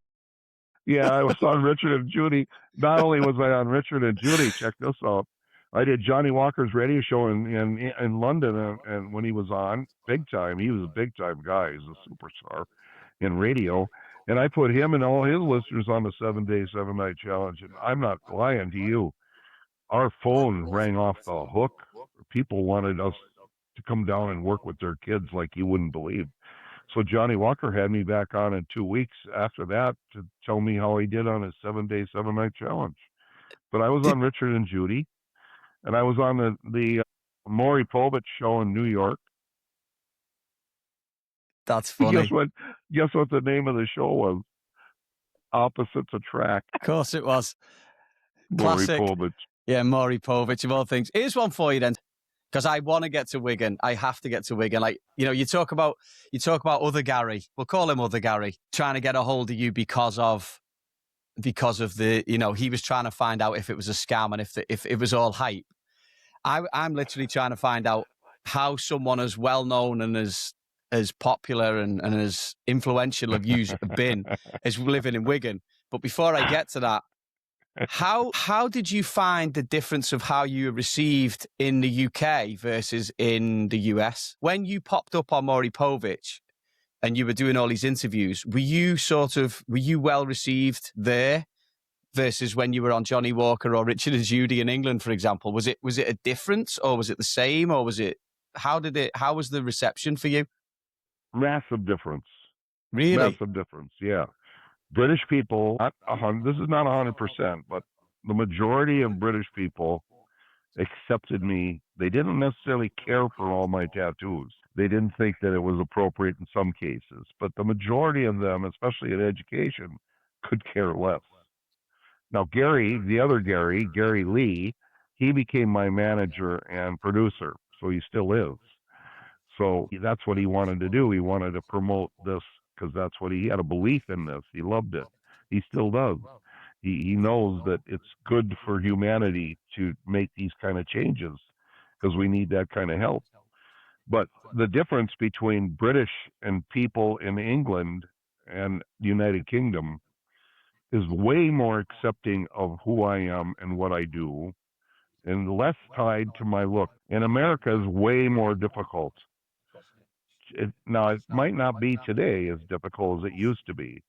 Yeah, I was on Richard and Judy. Not only was I on Richard and Judy, check this out. I did Johnny Walker's radio show in London, and when he was on, big time, he was a big time guy. He's a superstar in radio. And I put him and all his listeners on the 7-day, 7-night challenge. And I'm not lying to you. Our phone rang off the hook. People wanted us to come down and work with their kids like you wouldn't believe. So Johnny Walker had me back on in 2 weeks after that to tell me how he did on his 7-day, 7-night challenge. But I was on Richard and Judy, and I was on the Maury Povich show in New York. That's funny. Guess what the name of the show was? Opposites Attract. Of course it was. Classic. Maury Povich. Yeah, Maury Povich, of all things. Here's one for you then. because I want to get to Wigan. I have to get to Wigan. Like, you know, you talk about other Gary. We'll call him other Gary, trying to get a hold of you because of the, you know, he was trying to find out if it was a scam and if it was all hype. I'm literally trying to find out how someone as well known and as popular and as influential as you've been as living in Wigan. But before I get to that, how did you find the difference of how you were received in the UK versus in the US? When you popped up on Maury Povich and you were doing all these interviews, were you well received there versus when you were on Johnny Walker or Richard and Judy in England, for example? Was it a difference, or was it the same, or how was the reception for you? Massive difference. Really? Massive difference, yeah. British people, this is not 100%, but the majority of British people accepted me. They didn't necessarily care for all my tattoos. They didn't think that it was appropriate in some cases, but the majority of them, especially in education, could care less. Now, Gary, the other Gary Lee, he became my manager and producer, so he still is. So that's what he wanted to do. He wanted to promote this because that's what he had a belief in this. He loved it. He still does. He knows that it's good for humanity to make these kind of changes because we need that kind of help. But the difference between British and people in England and the United Kingdom is way more accepting of who I am and what I do and less tied to my look. And America is way more difficult. Now, it might not be today as difficult as it used to be,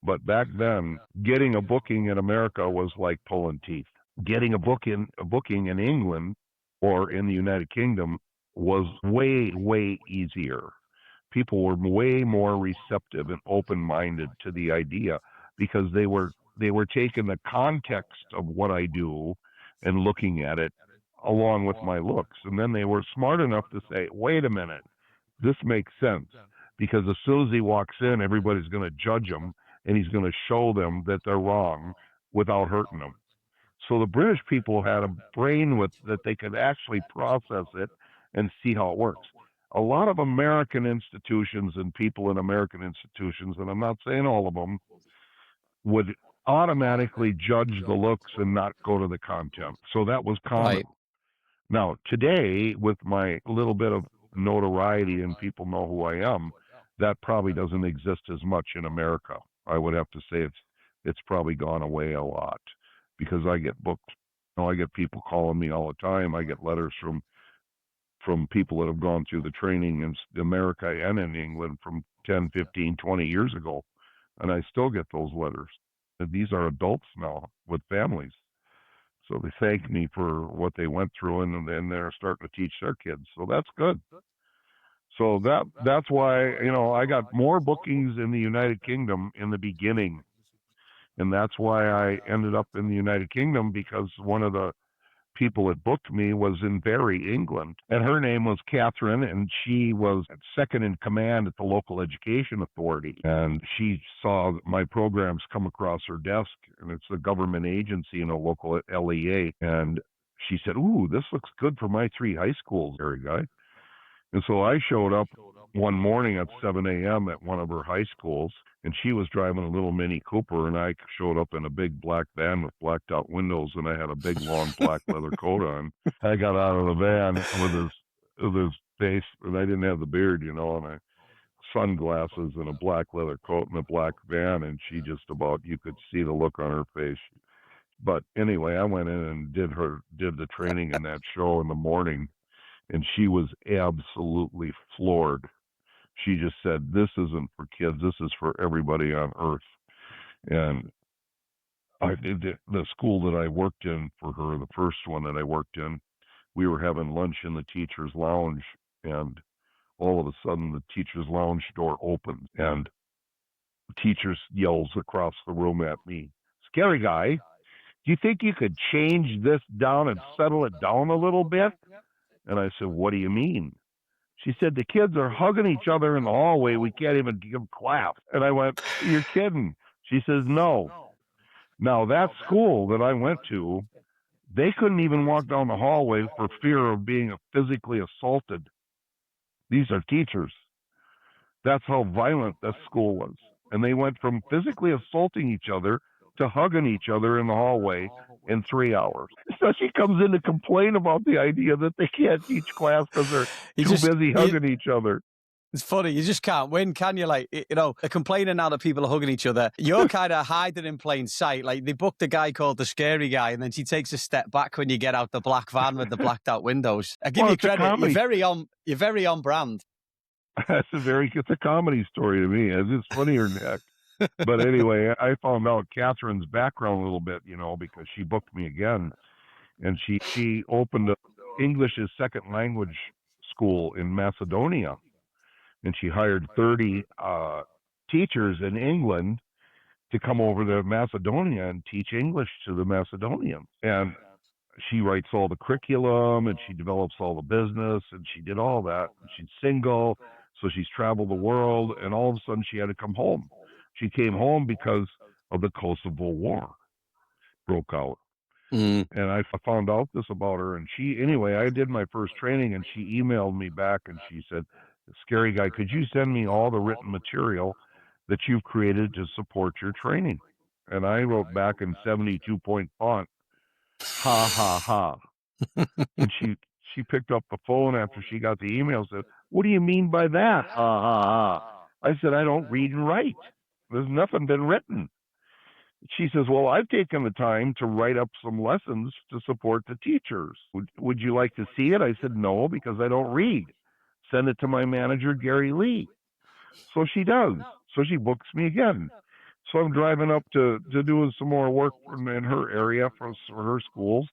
but back then, getting a booking in America was like pulling teeth. Getting a booking in England or in the United Kingdom was way, way easier. People were way more receptive and open-minded to the idea because they were taking the context of what I do and looking at it along with my looks. And then they were smart enough to say, wait a minute, this makes sense, because as soon as he walks in, everybody's going to judge him, and he's going to show them that they're wrong without hurting them. So the British people had a brain that they could actually process it and see how it works. A lot of American institutions and people in American institutions, and I'm not saying all of them, would automatically judge the looks and not go to the content. So that was common. Right. Now, today, with my little bit of notoriety and people know who I am, that probably doesn't exist as much in America. I would have to say it's probably gone away a lot because I get booked. You know, I get people calling me all the time. I get letters from people that have gone through the training in America and in England from 10, 15, 20 years ago, and I still get those letters. These are adults now with families. So they thank me for what they went through, and then they're starting to teach their kids. So that's good. So that's why, you know, I got more bookings in the United Kingdom in the beginning. And that's why I ended up in the United Kingdom, because one of the people that booked me was in Bury, England. And her name was Catherine, and she was second in command at the local education authority. And she saw my programs come across her desk, and it's a government agency in a local LEA. And she said, "Ooh, this looks good for my 3 high schools, Gary guy." And so I showed up one morning at 7 a.m. at one of her high schools, and she was driving a little Mini Cooper, and I showed up in a big black van with blacked out windows, and I had a big long black leather coat on. I got out of the van with his face, and I didn't have the beard, you know, and I sunglasses and a black leather coat and a black van, and she just about, you could see the look on her face. But anyway, I went in and did the training in that show in the morning, and she was absolutely floored. She just said, "This isn't for kids. This is for everybody on earth." And I did the school that I worked in for her, the first one that I worked in, we were having lunch in the teacher's lounge, and all of a sudden the teacher's lounge door opens, and the teacher yells across the room at me, "Scary guy, do you think you could change this down and settle it down a little bit?" And I said, "What do you mean?" She said, "The kids are hugging each other in the hallway. We can't even give claps." And I went, "You're kidding." She says, "No." Now, that school that I went to, They couldn't even walk down the hallway for fear of being physically assaulted. These are teachers. That's how violent this school was. And they went from physically assaulting each other to hugging each other in the hallway in 3 hours. So she comes in to complain about the idea that they can't teach class because they're too busy hugging each other. It's funny. You just can't win, can you? Like, you know, they're complaining now that people are hugging each other. You're kind of hiding in plain sight. Like, they booked a guy called the Scary Guy, and then she takes a step back when you get out the black van with the blacked out windows. I give you credit. You're very on brand. It's a comedy story to me. It's funnier than heck. But anyway, I found out Catherine's background a little bit, you know, because she booked me again, and she opened a English as second language school in Macedonia, and she hired 30 teachers in England to come over to Macedonia and teach English to the Macedonians. And she writes all the curriculum, and she develops all the business, and she did all that. And she's single, so she's traveled the world, and all of a sudden she had to come home. She came home because of the Kosovo War broke out. And I found out this about her, and I did my first training, and she emailed me back, and she said, "Scary Guy, could you send me all the written material that you've created to support your training?" And I wrote back in 72-point font, "Ha, ha, ha." And she picked up the phone after she got the email and said, "What do you mean by that? Ha, ha, ha." I said, "I don't read and write. There's nothing been written." She says, "Well, I've taken the time to write up some lessons to support the teachers. Would you like to see it?" I said, "No, because I don't read. Send it to my manager, Gary Lee." So she does. So she books me again. So I'm driving up to do some more work in her area for her schools.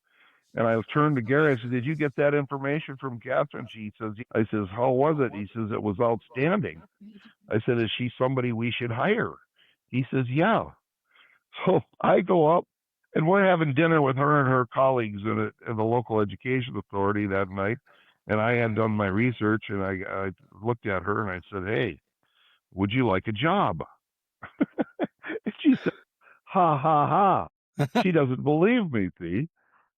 And I turned to Gary. I said, "Did you get that information from Catherine?" I says, "How was it?" He says, "It was outstanding." I said, "Is she somebody we should hire?" He says, "Yeah." So I go up, and we're having dinner with her and her colleagues in the local education authority that night. And I had done my research, and I looked at her and I said, "Hey, would you like a job?" And she said, "Ha, ha, ha." She doesn't believe me, see?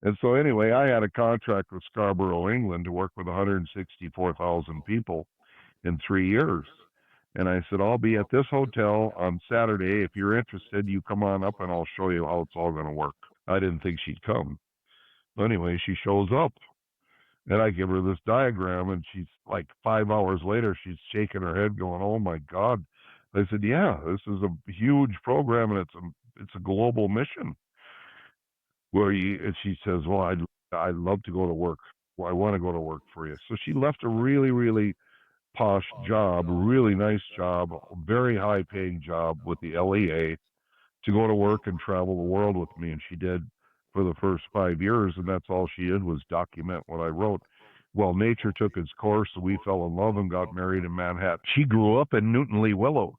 And so anyway, I had a contract with Scarborough, England to work with 164,000 people in 3 years. And I said, "I'll be at this hotel on Saturday. If you're interested, you come on up and I'll show you how it's all going to work." I didn't think she'd come. Anyway, she shows up, and I give her this diagram, and she's like 5 hours later, she's shaking her head going, "Oh my God." I said, "Yeah, this is a huge program, and it's a global mission." And she says, "Well, I'd love to go to work. Well, I want to go to work for you." So she left a really, really posh job, really nice job, very high paying job with the LEA to go to work and travel the world with me. And she did for the first 5 years, and that's all she did was document what I wrote. Well, nature took its course, so we fell in love and got married in Manhattan. She grew up in Newton Lee Willows,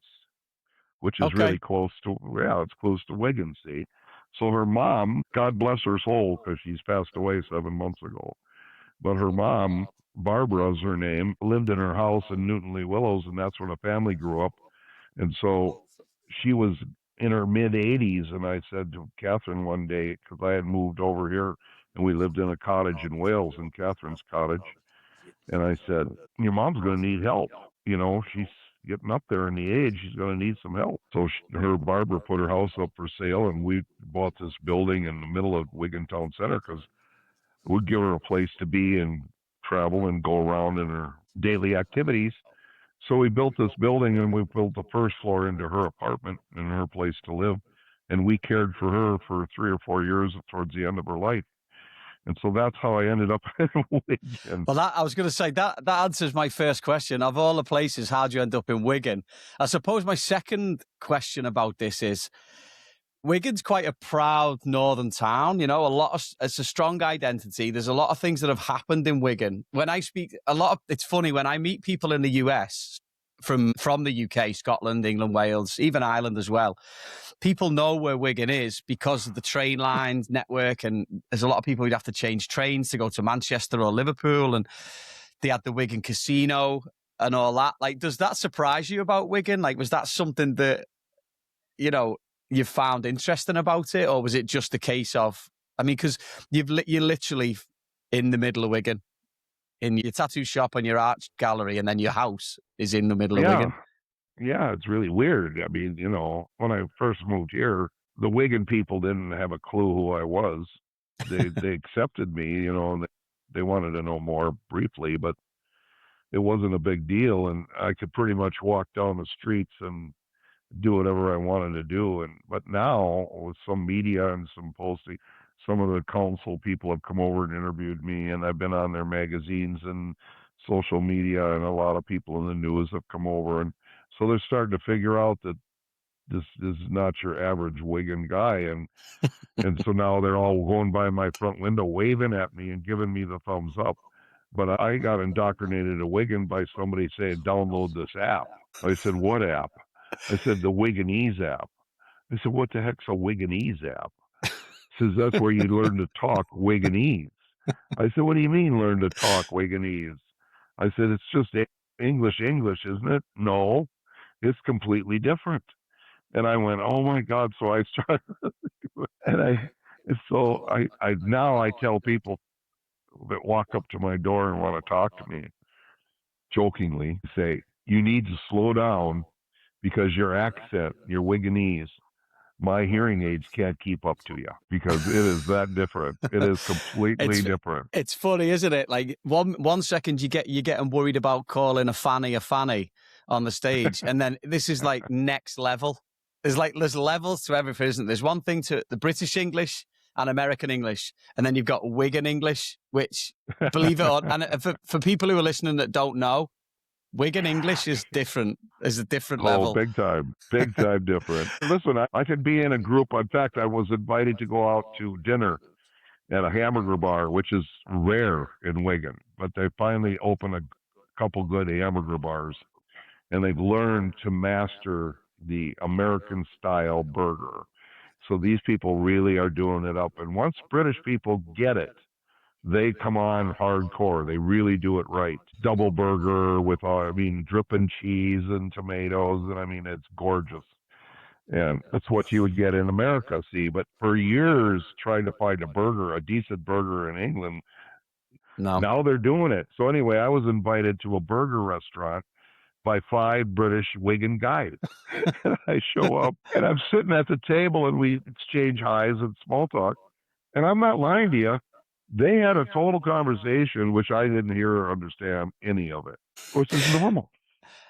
which is really close to, it's close to Wigan, see? So her mom, God bless her soul, because she's passed away 7 months ago, but her mom, Barbara is her name, lived in her house in Newton Lee Willows, and that's where the family grew up. And so she was in her mid-80s, and I said to Catherine one day, because I had moved over here, and we lived in a cottage in Wales, in Catherine's cottage, and I said, "Your mom's going to need help. You know, she's getting up there in the age, she's going to need some help." So Barbara put her house up for sale, and we bought this building in the middle of Wigan Town Center because we'd give her a place to be and travel and go around in her daily activities. So we built this building, and we built the first floor into her apartment and her place to live. And we cared for her for 3 or 4 years towards the end of her life. And so that's how I ended up in Wigan. Well, I was going to say, that answers my first question. Of all the places, how'd you end up in Wigan? I suppose my second question about this is, Wigan's quite a proud northern town. You know, it's a strong identity. There's a lot of things that have happened in Wigan. When I speak, it's funny, when I meet people in the US, from the UK, Scotland, England, Wales, even Ireland as well, people know where Wigan is because of the train lines network, and there's a lot of people who'd have to change trains to go to Manchester or Liverpool, and they had the Wigan Casino and all that. Like, does that surprise you about Wigan? Like, was that something that, you know, you found interesting about it, or was it just a case of I mean, because you're literally in the middle of Wigan, in your tattoo shop and your art gallery, and then your house is in the middle of Wigan. Yeah, it's really weird. I mean, when I first moved here, the Wigan people didn't have a clue who I was. They accepted me, and they wanted to know more briefly, but it wasn't a big deal, and I could pretty much walk down the streets and do whatever I wanted to do. But now with some media and some posting, some of the council people have come over and interviewed me, and I've been on their magazines and social media, and a lot of people in the news have come over, and so they're starting to figure out that this is not your average Wigan guy, and so now they're all going by my front window waving at me and giving me the thumbs up. But I got indoctrinated to Wigan by somebody saying, download this app. I said, what app? I said, the Wiganese app. I said, what the heck's a Wiganese app? He says, that's where you learn to talk Wiganese. I said, what do you mean learn to talk Wiganese? I said, it's just English, isn't it? No, it's completely different. And I went, oh my God. So I started, I now I tell people that walk up to my door and want to talk to me, jokingly say, you need to slow down because your accent, your Wiganese, my hearing aids can't keep up to you because it is that different. It is completely different. It's funny, isn't it? Like one second you're getting worried about calling a fanny on the stage, and then this is like next level. There's levels to everything, isn't there? There's one thing to the British English and American English, and then you've got Wigan English, which, believe it or not, and for people who are listening that don't know, Wigan English is different. Is a different level. Oh, big time different. Listen, I could be in a group. In fact, I was invited to go out to dinner at a hamburger bar, which is rare in Wigan, but they finally opened a couple good hamburger bars, and they've learned to master the American style burger. So these people really are doing it up. And once British people get it, they come on hardcore. They really do it right. Double burger with, dripping cheese and tomatoes. And it's gorgeous. And that's what you would get in America, see. But for years, trying to find a decent burger in England, now they're doing it. So anyway, I was invited to a burger restaurant by 5 British Wigan guys. And I show up, and I'm sitting at the table, and we exchange highs and small talk. And I'm not lying to you. They had a total conversation, which I didn't hear or understand any of it, which is normal.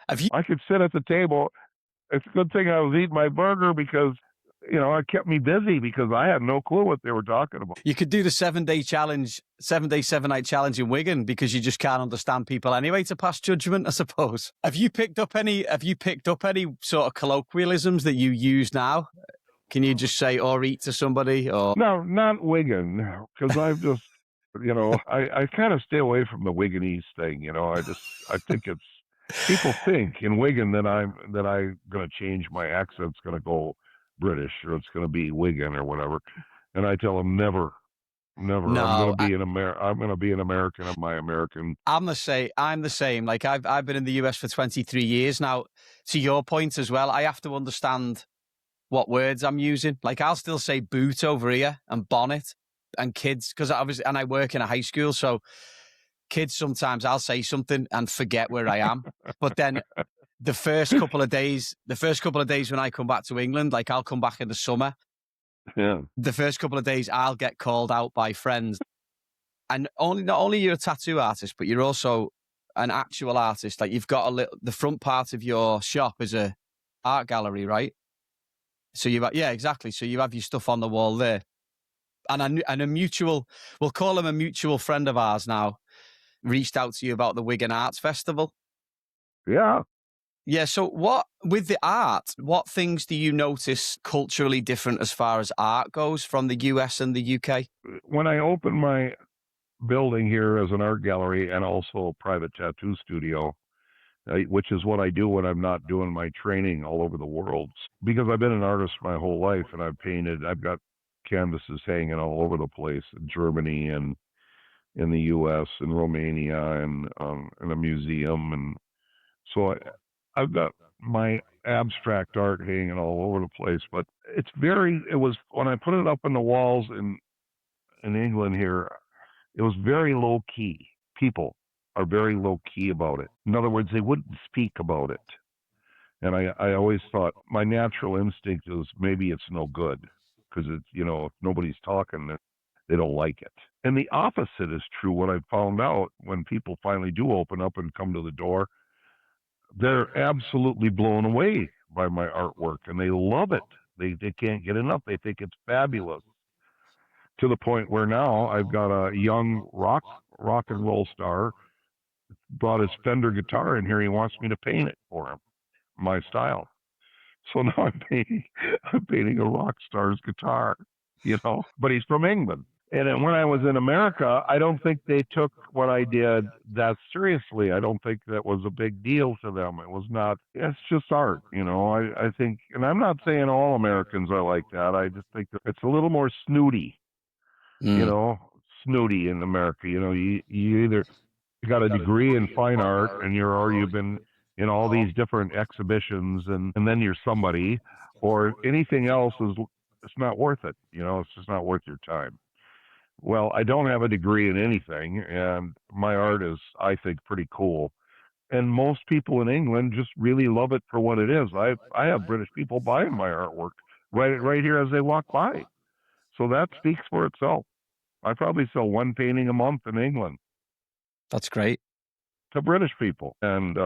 I could sit at the table. It's a good thing I was eating my burger because, it kept me busy because I had no clue what they were talking about. You could do the 7-day challenge, 7-day, 7-night challenge in Wigan because you just can't understand people anyway to pass judgment, I suppose. Have you picked up any sort of colloquialisms that you use now? Can you just say or eat to somebody? Or no, not Wigan, because I've just, I kind of stay away from the Wiganese thing. I think it's, people think in Wigan that I'm going to change my accent's going to go British or it's going to be Wigan or whatever, and I tell them never. No, I'm going to be an American. I'm my American. I'm the same. Like I've been in the US for 23 years now. To your point as well, I have to understand what words I'm using. Like I'll still say boot over here and bonnet and kids because I work in a high school, so kids sometimes I'll say something and forget where I am. But then the first couple of days when I come back to England, like I'll come back in the summer. Yeah. The first couple of days I'll get called out by friends. And not only you're a tattoo artist, but you're also an actual artist. Like you've got the front part of your shop is a art gallery, right? So exactly. So you have your stuff on the wall there. And a mutual, we'll call him a mutual friend of ours now, reached out to you about the Wigan Arts Festival. Yeah. Yeah. So with the art, what things do you notice culturally different as far as art goes from the US and the UK? When I opened my building here as an art gallery and also a private tattoo studio, which is what I do when I'm not doing my training all over the world, because I've been an artist my whole life and I've got canvases hanging all over the place in Germany and in the US and Romania and in a museum. And so I've got my abstract art hanging all over the place, but it was when I put it up on the walls in in England here, it was very low key. People are very low key about it. In other words, they wouldn't speak about it. And I always thought my natural instinct is maybe it's no good because it's, if nobody's talking, they don't like it. And the opposite is true. What I found out when people finally do open up and come to the door, they're absolutely blown away by my artwork and they love it. They can't get enough. They think it's fabulous to the point where now I've got a young rock and roll star brought his Fender guitar in here. He wants me to paint it for him, my style. So now I'm painting a rock star's guitar, but he's from England. And when I was in America, I don't think they took what I did that seriously. I don't think that was a big deal to them. It was not, it's just art, I think, and I'm not saying all Americans are like that. I just think that it's a little more snooty, snooty in America. You either got a degree in fine art and you've been in all these different exhibitions and then you're somebody, or anything else it's not worth it. It's just not worth your time. Well, I don't have a degree in anything, and my art is, I think, pretty cool. And most people in England just really love it for what it is. I have British people buying my artwork right here as they walk by. So that speaks for itself. I probably sell one painting a month in England. That's great. To British people. And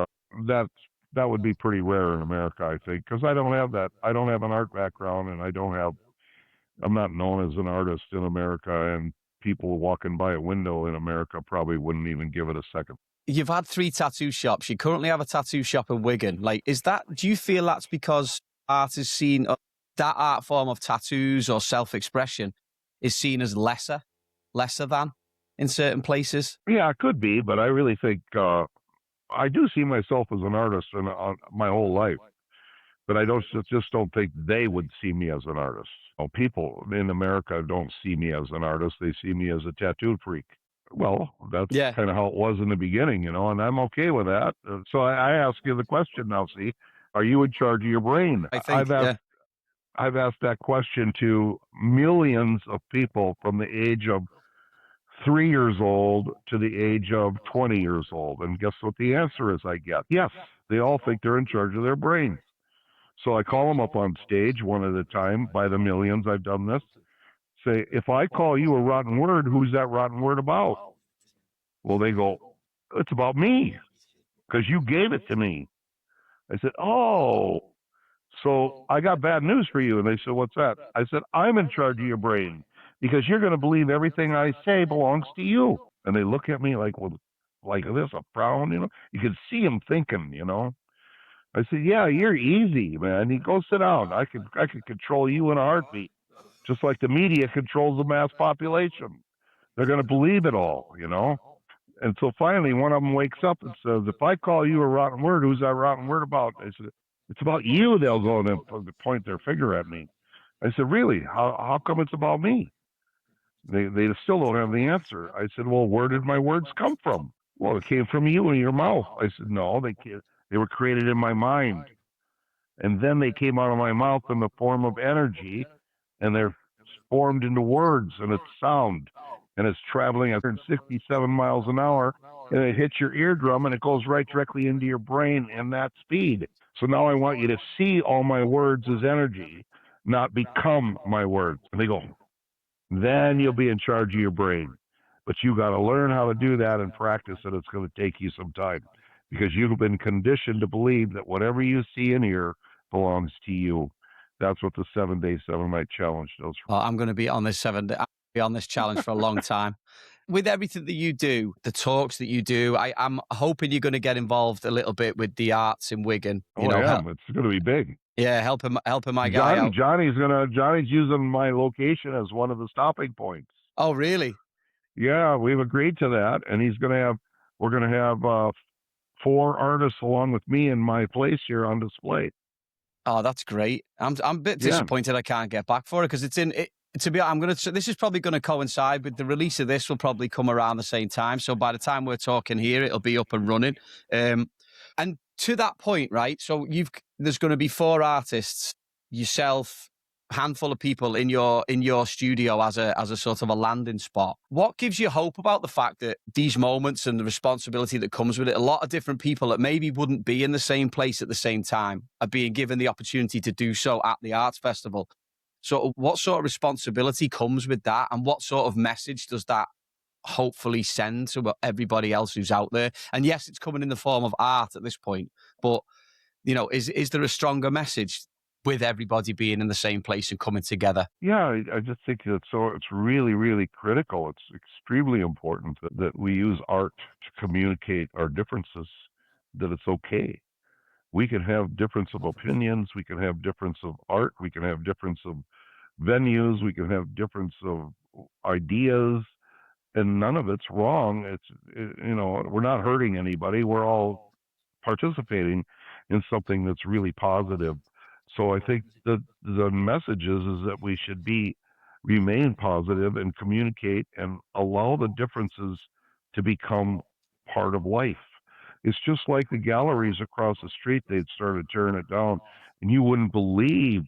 that would be pretty rare in America, I think, because I don't have that. I don't have an art background, and I'm not known as an artist in America, and people walking by a window in America probably wouldn't even give it a second. You've had 3 tattoo shops. You currently have a tattoo shop in Wigan. Do you feel that's because art is seen, that art form of tattoos or self-expression is seen as lesser than in certain places? Yeah, it could be, but I really think I do see myself as an artist my whole life. But I just don't think they would see me as an artist. People in America don't see me as an artist. They see me as a tattoo freak. Well, that's kind of how it was in the beginning, and I'm okay with that. So I ask you the question now, see, are you in charge of your brain? I've asked that question to millions of people from the age of 3 years old to the age of 20 years old. And guess what the answer is I get? Yes, they all think they're in charge of their brain. So I call them up on stage one at a time, by the millions I've done this. Say, if I call you a rotten word, who's that rotten word about? Well, they go, it's about me, because you gave it to me. I said, oh, so I got bad news for you. And they said, what's that? I said, I'm in charge of your brain, because you're going to believe everything I say belongs to you. And they look at me like this, a frown, You can see them thinking, I said, yeah, you're easy, man. He goes, sit down. I could control you in a heartbeat, just like the media controls the mass population. They're going to believe it all, And so finally, one of them wakes up and says, if I call you a rotten word, who's that rotten word about? I said, it's about you. They'll go and point their finger at me. I said, really? How come it's about me? They still don't have the answer. I said, well, where did my words come from? Well, it came from you in your mouth. I said, no, they were created in my mind. And then they came out of my mouth in the form of energy, and they're formed into words, and it's sound, and it's traveling at 167 miles an hour, and it hits your eardrum, and it goes right directly into your brain in that speed. So now I want you to see all my words as energy, not become my words. And they go, then you'll be in charge of your brain. But you got to learn how to do that and practice it. It's going to take you some time, because you've been conditioned to believe that whatever you see and hear belongs to you. That's what the 7-day, 7-night challenge does. I'm going to be on this challenge for a long time. With everything that you do, the talks that you do, I'm hoping you're going to get involved a little bit with the arts in Wigan. I am. It's going to be big. Yeah, helping my guy out. Johnny's using my location as one of the stopping points. Oh, really? Yeah, we've agreed to that, and we're going to have 4 artists along with me in my place here on display. Oh, that's great. I'm a bit disappointed I can't get back for it, because it's this is probably going to coincide with the release of this. Will probably come around the same time. So by the time we're talking here, it'll be up and running. And to that point, right? So there's going to be 4 artists: yourself, handful of people in your studio as a sort of a landing spot. What gives you hope about the fact that these moments and the responsibility that comes with it, a lot of different people that maybe wouldn't be in the same place at the same time are being given the opportunity to do so at the arts festival? So what sort of responsibility comes with that, and what sort of message does that hopefully send to everybody else who's out there? And yes, it's coming in the form of art at this point, but is there a stronger message with everybody being in the same place and coming together? Yeah, I just think that it's really, really critical. It's extremely important that we use art to communicate our differences, that it's okay. We can have difference of opinions, we can have difference of art, we can have difference of venues, we can have difference of ideas, and none of it's wrong. We're not hurting anybody. We're all participating in something that's really positive. So I think that the message is that we should remain positive and communicate and allow the differences to become part of life. It's just like the galleries across the street, they'd started tearing it down, and you wouldn't believe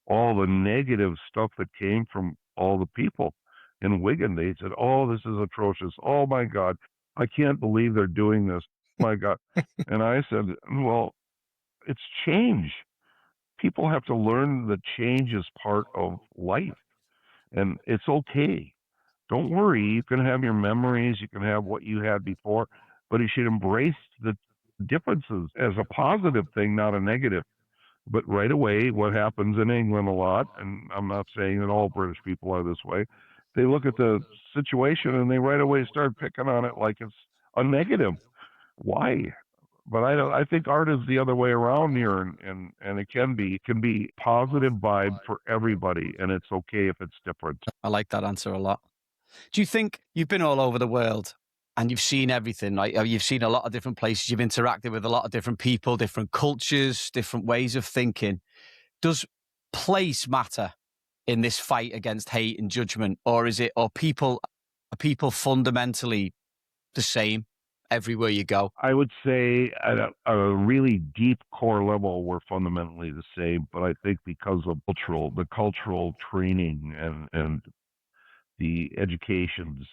all the negative stuff that came from all the people in Wigan. They said, "Oh, this is atrocious. Oh my God, I can't believe they're doing this. Oh my God." And I said, "Well, it's change. People have to learn that change is part of life, and it's okay. Don't worry. You can have your memories, you can have what you had before, but you should embrace the differences as a positive thing, not a negative." But right away, what happens in England a lot, and I'm not saying that all British people are this way, they look at the situation and they right away start picking on it like it's a negative. Why? But I don't. I think art is the other way around here, and it can be positive vibe for everybody, and it's okay if it's different. I like that answer a lot. Do you think you've been all over the world and you've seen everything? Like you've seen a lot of different places. You've interacted with a lot of different people, different cultures, different ways of thinking. Does place matter in this fight against hate and judgment, or are people fundamentally the same everywhere you go? I would say at a really deep core level, we're fundamentally the same. But I think because of the cultural training and the educations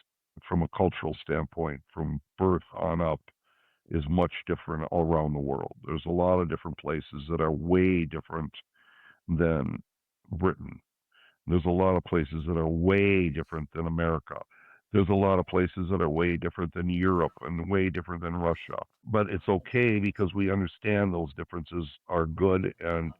from a cultural standpoint, from birth on up, is much different all around the world. There's a lot of different places that are way different than Britain. There's a lot of places that are way different than America. There's a lot of places that are way different than Europe and way different than Russia. But it's okay because we understand those differences are good and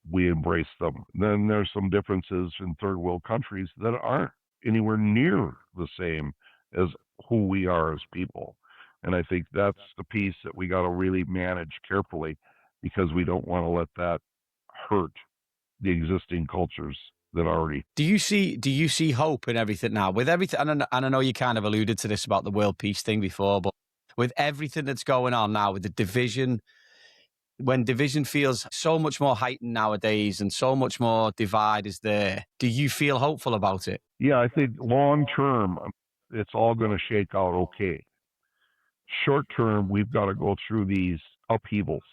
we embrace them. Then there's some differences in third world countries that aren't anywhere near the same as who we are as people. And I think that's the piece that we got to really manage carefully because we don't want to let that hurt the existing cultures that already. Do you see hope in everything now? With everything, and I know you kind of alluded to this about the world peace thing before, but with everything that's going on now, with the division, when division feels so much more heightened nowadays and so much more divide is there, do you feel hopeful about it? Yeah, I think long term, it's all going to shake out okay. Short term, we've got to go through these upheavals.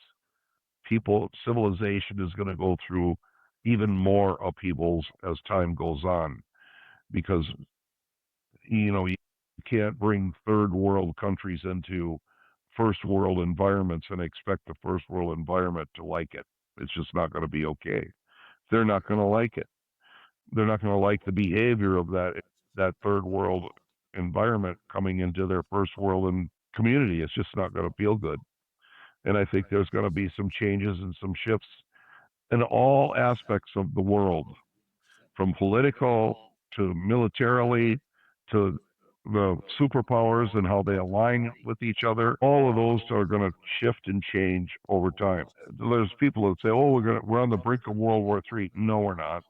Civilization is going to go through even more upheavals as time goes on because you can't bring third world countries into first world environments and expect the first world environment to like it. It's just not going to be okay. They're not going to like it. They're not going to like the behavior of that third world environment coming into their first world and community. It's just not going to feel good. And I think there's going to be some changes and some shifts in all aspects of the world, from political to militarily to the superpowers and how they align with each other. All of those are going to shift and change over time. There's people that say, "Oh, we're on the brink of World War III." No, we're not.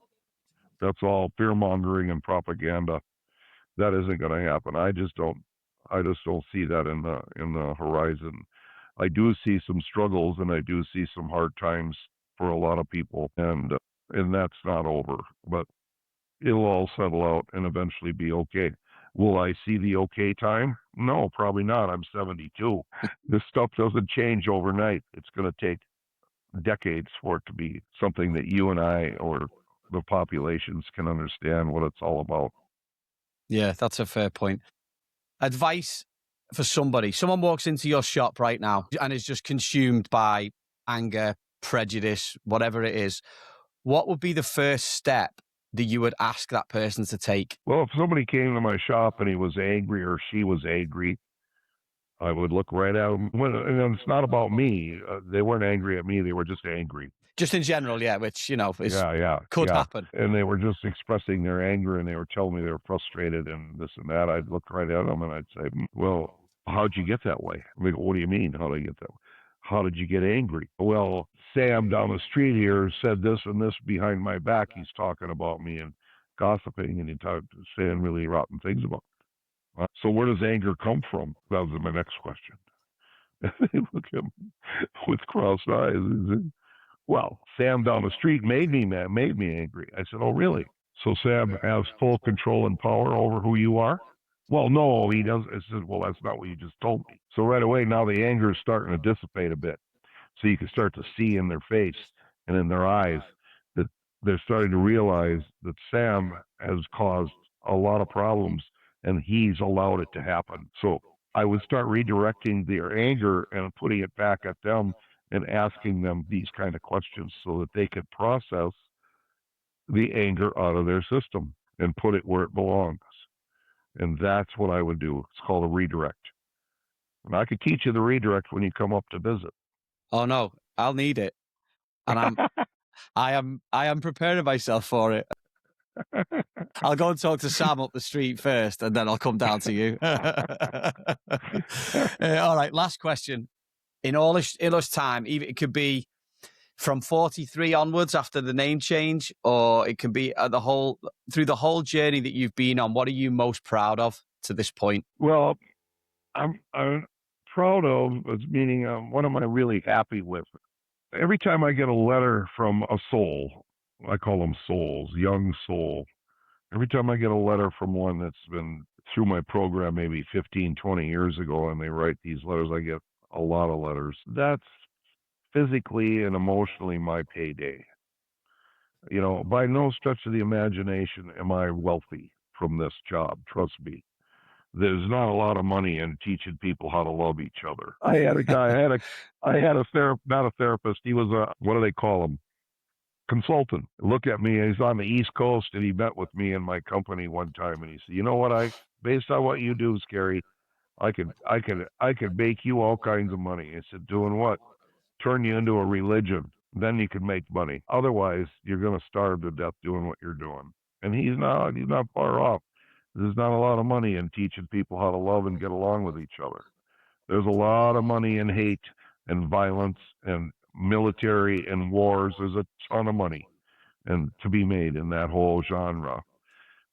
That's all fear mongering and propaganda. That isn't going to happen. I just don't see that in the horizon. I do see some struggles and I do see some hard times for a lot of people, and that's not over. But it'll all settle out and eventually be okay. Will I see the okay time? No, probably not. I'm 72. This stuff doesn't change overnight. It's going to take decades for it to be something that you and I or the populations can understand what it's all about. Yeah, that's a fair point. Advice for somebody. Someone walks into your shop right now and is just consumed by anger, prejudice, whatever it is. What would be the first step that you would ask that person to take? Well, if somebody came to my shop and he was angry or she was angry, I would look right at them. And it's not about me. They weren't angry at me. They were just angry. Just in general, yeah, which, is, could happen. And they were just expressing their anger and they were telling me they were frustrated and this and that. I'd look right at them and I'd say, well, how'd you get that way? I mean, what do you mean? How did I get that way? How did you get angry? Well, Sam down the street here said this and this behind my back. He's talking about me and gossiping and saying really rotten things about me. So where does anger come from? That was my next question. They look at me with crossed eyes. Well, Sam down the street made me mad, made me angry. I said, oh, really? So Sam has full control and power over who you are? Well, no, he doesn't. I said, well, that's not what you just told me. So right away, now the anger is starting to dissipate a bit. So you can start to see in their face and in their eyes that they're starting to realize that Sam has caused a lot of problems and he's allowed it to happen. So I would start redirecting their anger and putting it back at them and asking them these kind of questions so that they could process the anger out of their system and put it where it belongs. And that's what I would do. It's called a redirect. And I could teach you the redirect when you come up to visit. Oh no, I'll need it. And I am preparing myself for it. I'll go and talk to Sam up the street first, and then I'll come down to you. All right, last question. In all this time, it could be from 43 onwards after the name change, or it can be through the whole journey that you've been on. What are you most proud of to this point? Well, I'm proud of, meaning what am I really happy with? Every time I get a letter from a soul, I call them souls, young soul. Every time I get a letter from one that's been through my program maybe 15, 20 years ago, and they write these letters, I get a lot of letters. That's physically and emotionally my payday. By no stretch of the imagination am I wealthy from this job. Trust me. There's not a lot of money in teaching people how to love each other. I had a guy, I had a therapist, not a therapist. He was what do they call him? Consultant. Look at me. He's on the East Coast, and he met with me in my company one time, and he said, "You know what? Based on what you do, Scary, I could make you all kinds of money." I said, "Doing what?" "Turn you into a religion. Then you can make money. Otherwise, you're going to starve to death doing what you're doing." And he's not far off. There's not a lot of money in teaching people how to love and get along with each other. There's a lot of money in hate and violence and military and wars. There's a ton of money and to be made in that whole genre.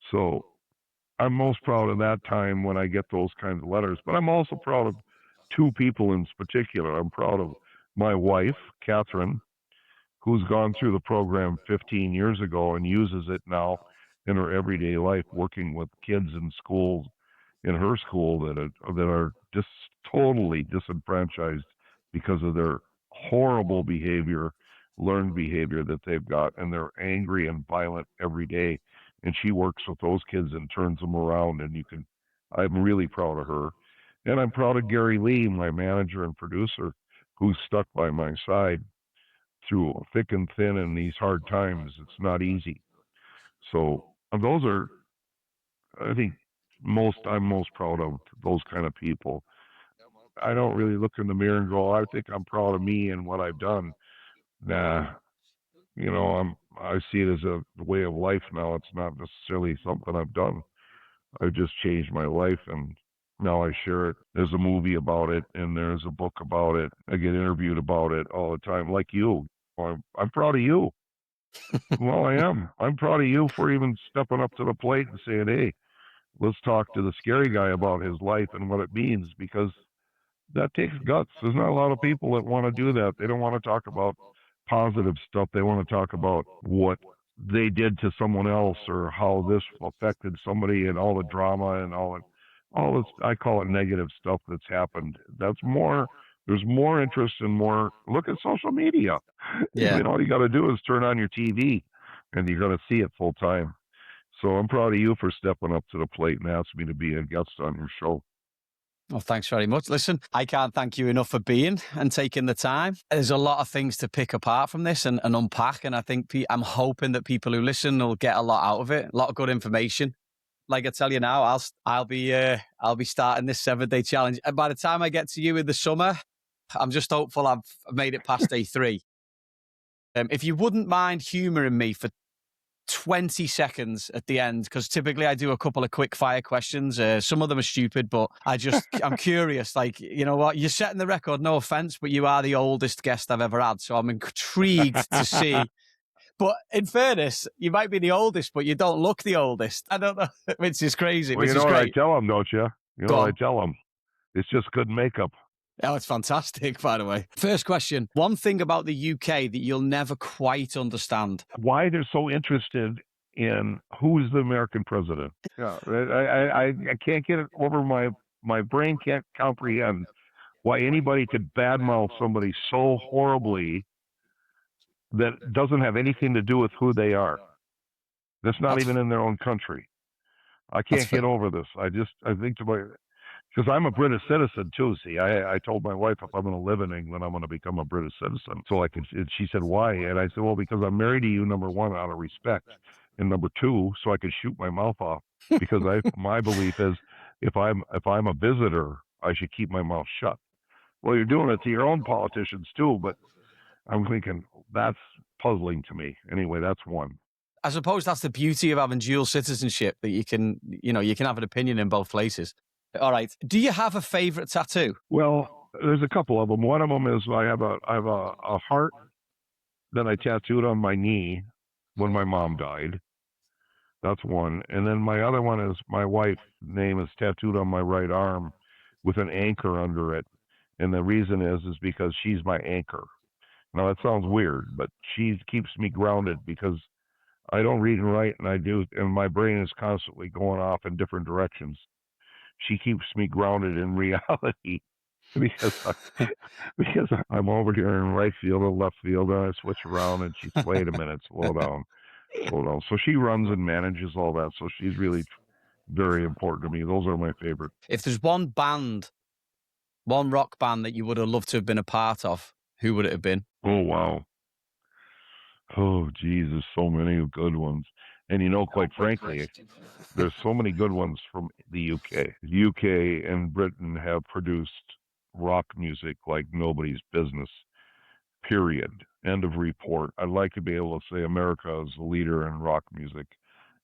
So I'm most proud of that time when I get those kinds of letters. But I'm also proud of two people in particular. I'm proud of my wife, Catherine, who's gone through the program 15 years ago and uses it now in her everyday life, working with kids in schools, in her school that are just totally disenfranchised because of their horrible behavior, learned behavior that they've got, and they're angry and violent every day. And she works with those kids and turns them around. And I'm really proud of her. And I'm proud of Gary Lee, my manager and producer, who's stuck by my side through thick and thin in these hard times. It's not easy. So those are, I think, I'm most proud of those kind of people. I don't really look in the mirror and go, I think I'm proud of me and what I've done. Nah, I see it as a way of life now. It's not necessarily something I've done. I've just changed my life, and now I share it. There's a movie about it, and there's a book about it. I get interviewed about it all the time, like you. I'm proud of you. Well, I am. I'm proud of you for even stepping up to the plate and saying, hey, let's talk to the scary guy about his life and what it means, because that takes guts. There's not a lot of people that want to do that. They don't want to talk about positive stuff. They want to talk about what they did to someone else or how this affected somebody and all the drama and all this, I call it negative stuff that's happened. There's more interest and more, look at social media. Yeah. All you got to do is turn on your TV. and you're going to see it full time. So I'm proud of you for stepping up to the plate and asking me to be a guest on your show. Well, thanks very much. Listen, I can't thank you enough for being and taking the time. There's a lot of things to pick apart from this and unpack, and I think I'm hoping that people who listen will get a lot out of it, a lot of good information. Like I tell you now, I'll be starting this 7-day challenge, and by the time I get to you in the summer, I'm just hopeful I've made it past day 3. If you wouldn't mind humouring me for 20 seconds at the end, because typically I do a couple of quick fire questions. Some of them are stupid, but I'm curious. Like, you know what? You're setting the record, no offense, but you are the oldest guest I've ever had. So I'm intrigued to see. But in fairness, you might be the oldest, but you don't look the oldest. I don't know, which is crazy. Well, which you know is what great. I tell them, don't you? You know what I tell them? It's just good makeup. Oh, it's fantastic, by the way. First question. One thing about the UK that you'll never quite understand. Why they're so interested in who's the American president. Yeah, I can't get it over my brain can't comprehend why anybody could badmouth somebody so horribly that doesn't have anything to do with who they are. That's not even in their own country. I can't get over this. I think to my, because I'm a British citizen too. See, I told my wife if I'm going to live in England, I'm going to become a British citizen. So I could. She said, why? And I said, well, because I'm married to you. Number one, out of respect, and number two, so I could shoot my mouth off. Because my belief is, if I'm a visitor, I should keep my mouth shut. Well, you're doing it to your own politicians too, but I'm thinking that's puzzling to me. Anyway, that's one. I suppose that's the beauty of having dual citizenship, that you can have an opinion in both places. All right. Do you have a favorite tattoo? Well, there's a couple of them. One of them is I have a heart that I tattooed on my knee when my mom died. That's one. And then my other one is my wife's name is tattooed on my right arm with an anchor under it. And the reason is because she's my anchor. Now that sounds weird, but she keeps me grounded because I don't read and write, and my brain is constantly going off in different directions. She keeps me grounded in reality because I'm over here in right field or left field, and I switch around, and she's, wait a minute, slow down. So she runs and manages all that. So she's really very important to me. Those are my favorite. If there's one rock band that you would have loved to have been a part of, who would it have been? Oh, wow. Oh, Jesus, so many good ones. And quite frankly, there's so many good ones from the UK. The UK and Britain have produced rock music like nobody's business, period. End of report. I'd like to be able to say America is a leader in rock music.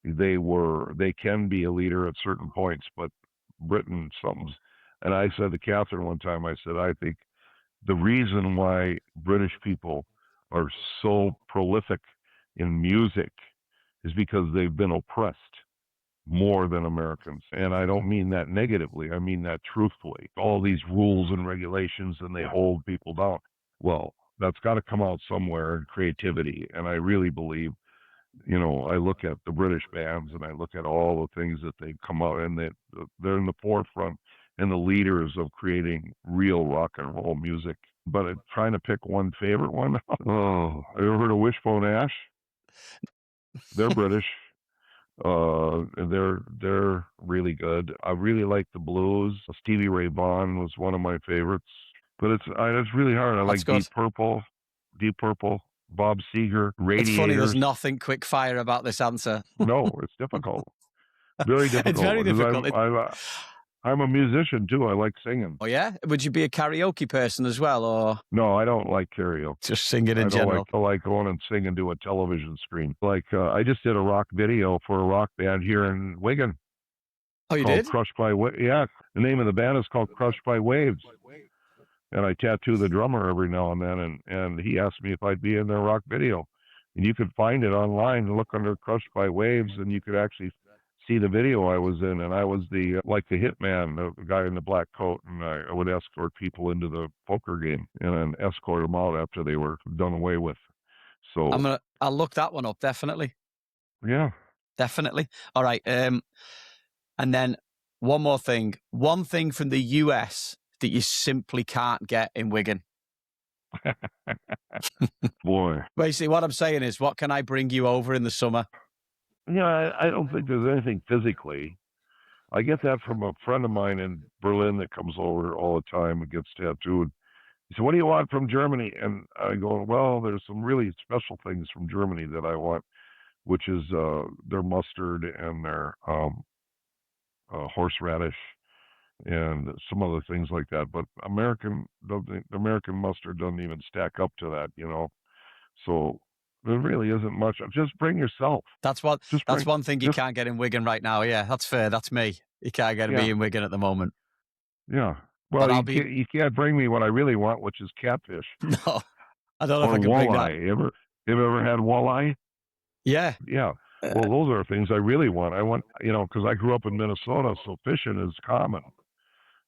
They can be a leader at certain points, but Britain, something's, and I said to Catherine one time, I said, I think the reason why British people are so prolific in music is because they've been oppressed more than Americans. And I don't mean that negatively. I mean that truthfully. All these rules and regulations, and they hold people down. Well, that's got to come out somewhere in creativity. And I really believe, I look at the British bands and I look at all the things that they've come out, and they're in the forefront and the leaders of creating real rock and roll music. But trying to pick one favorite one, oh, have you ever heard of Wishbone Ash? They're British. They're really good. I really like the blues. Stevie Ray Vaughan was one of my favorites. But it's really hard. I like Deep Purple, Bob Seger, Radiators. It's funny, there's nothing quick fire about this answer. No, it's difficult. Very difficult. It's very difficult. I'm a musician too. I like singing. Oh yeah? Would you be a karaoke person as well, or? No, I don't like karaoke. Just singing in general. I like going and singing to a television screen. Like I just did a rock video for a rock band here in Wigan. Oh, you did? Crushed by Yeah, the name of the band is called Crushed by Waves. And I tattoo the drummer every now and then, and he asked me if I'd be in their rock video. And you could find it online and look under Crushed by Waves, and you could actually see the video I was in. And I was the hitman, the guy in the black coat, and I would escort people into the poker game and then escort them out after they were done away with. So I'll look that one up, definitely. Yeah. Definitely. All right. And then one more thing. One thing from the US that you simply can't get in Wigan. Boy. Basically, what I'm saying is, what can I bring you over in the summer? I don't think there's anything physically. I get that from a friend of mine in Berlin that comes over all the time and gets tattooed. He said, "What do you want from Germany?" And I go, "Well, there's some really special things from Germany that I want, which is their mustard and their horseradish and some other things like that. But American mustard doesn't even stack up to that, you know. So there really isn't much. Just bring yourself. That's one thing you can't get in Wigan right now. Yeah, that's fair. That's me. You can't get me in Wigan at the moment. Yeah. Well, you can't bring me what I really want, which is catfish. No, I don't know if I can walleye. bring that. You ever had walleye? Yeah. Yeah. Well, those are things I really want. I want, because I grew up in Minnesota, so fishing is common,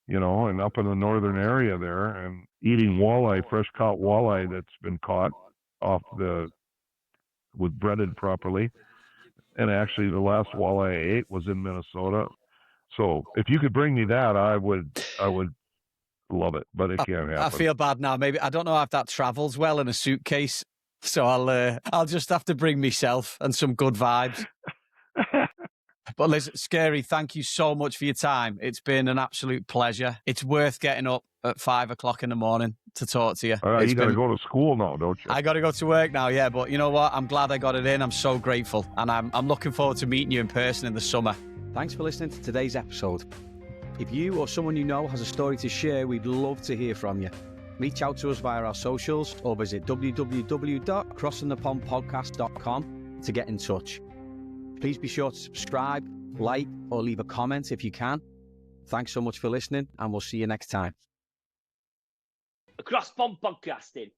and up in the northern area there, and eating walleye, fresh caught walleye that's been caught with breaded properly. And actually, the last walleye I ate was in Minnesota. So if you could bring me that, I would love it, but it can't happen. I feel bad now. Maybe I don't know if that travels well in a suitcase, so I'll just have to bring myself and some good vibes. But listen, Scary, thank you so much for your time. It's been an absolute pleasure. It's worth getting up at 5 o'clock in the morning to talk to you. You got to go to school now, don't you? I got to go to work now, yeah. But you know what? I'm glad I got it in. I'm so grateful. And I'm looking forward to meeting you in person in the summer. Thanks for listening to today's episode. If you or someone you know has a story to share, we'd love to hear from you. Reach out to us via our socials or visit www.crossingthepondpodcast.com to get in touch. Please be sure to subscribe, like, or leave a comment if you can. Thanks so much for listening, and we'll see you next time. Across Pond Podcasting.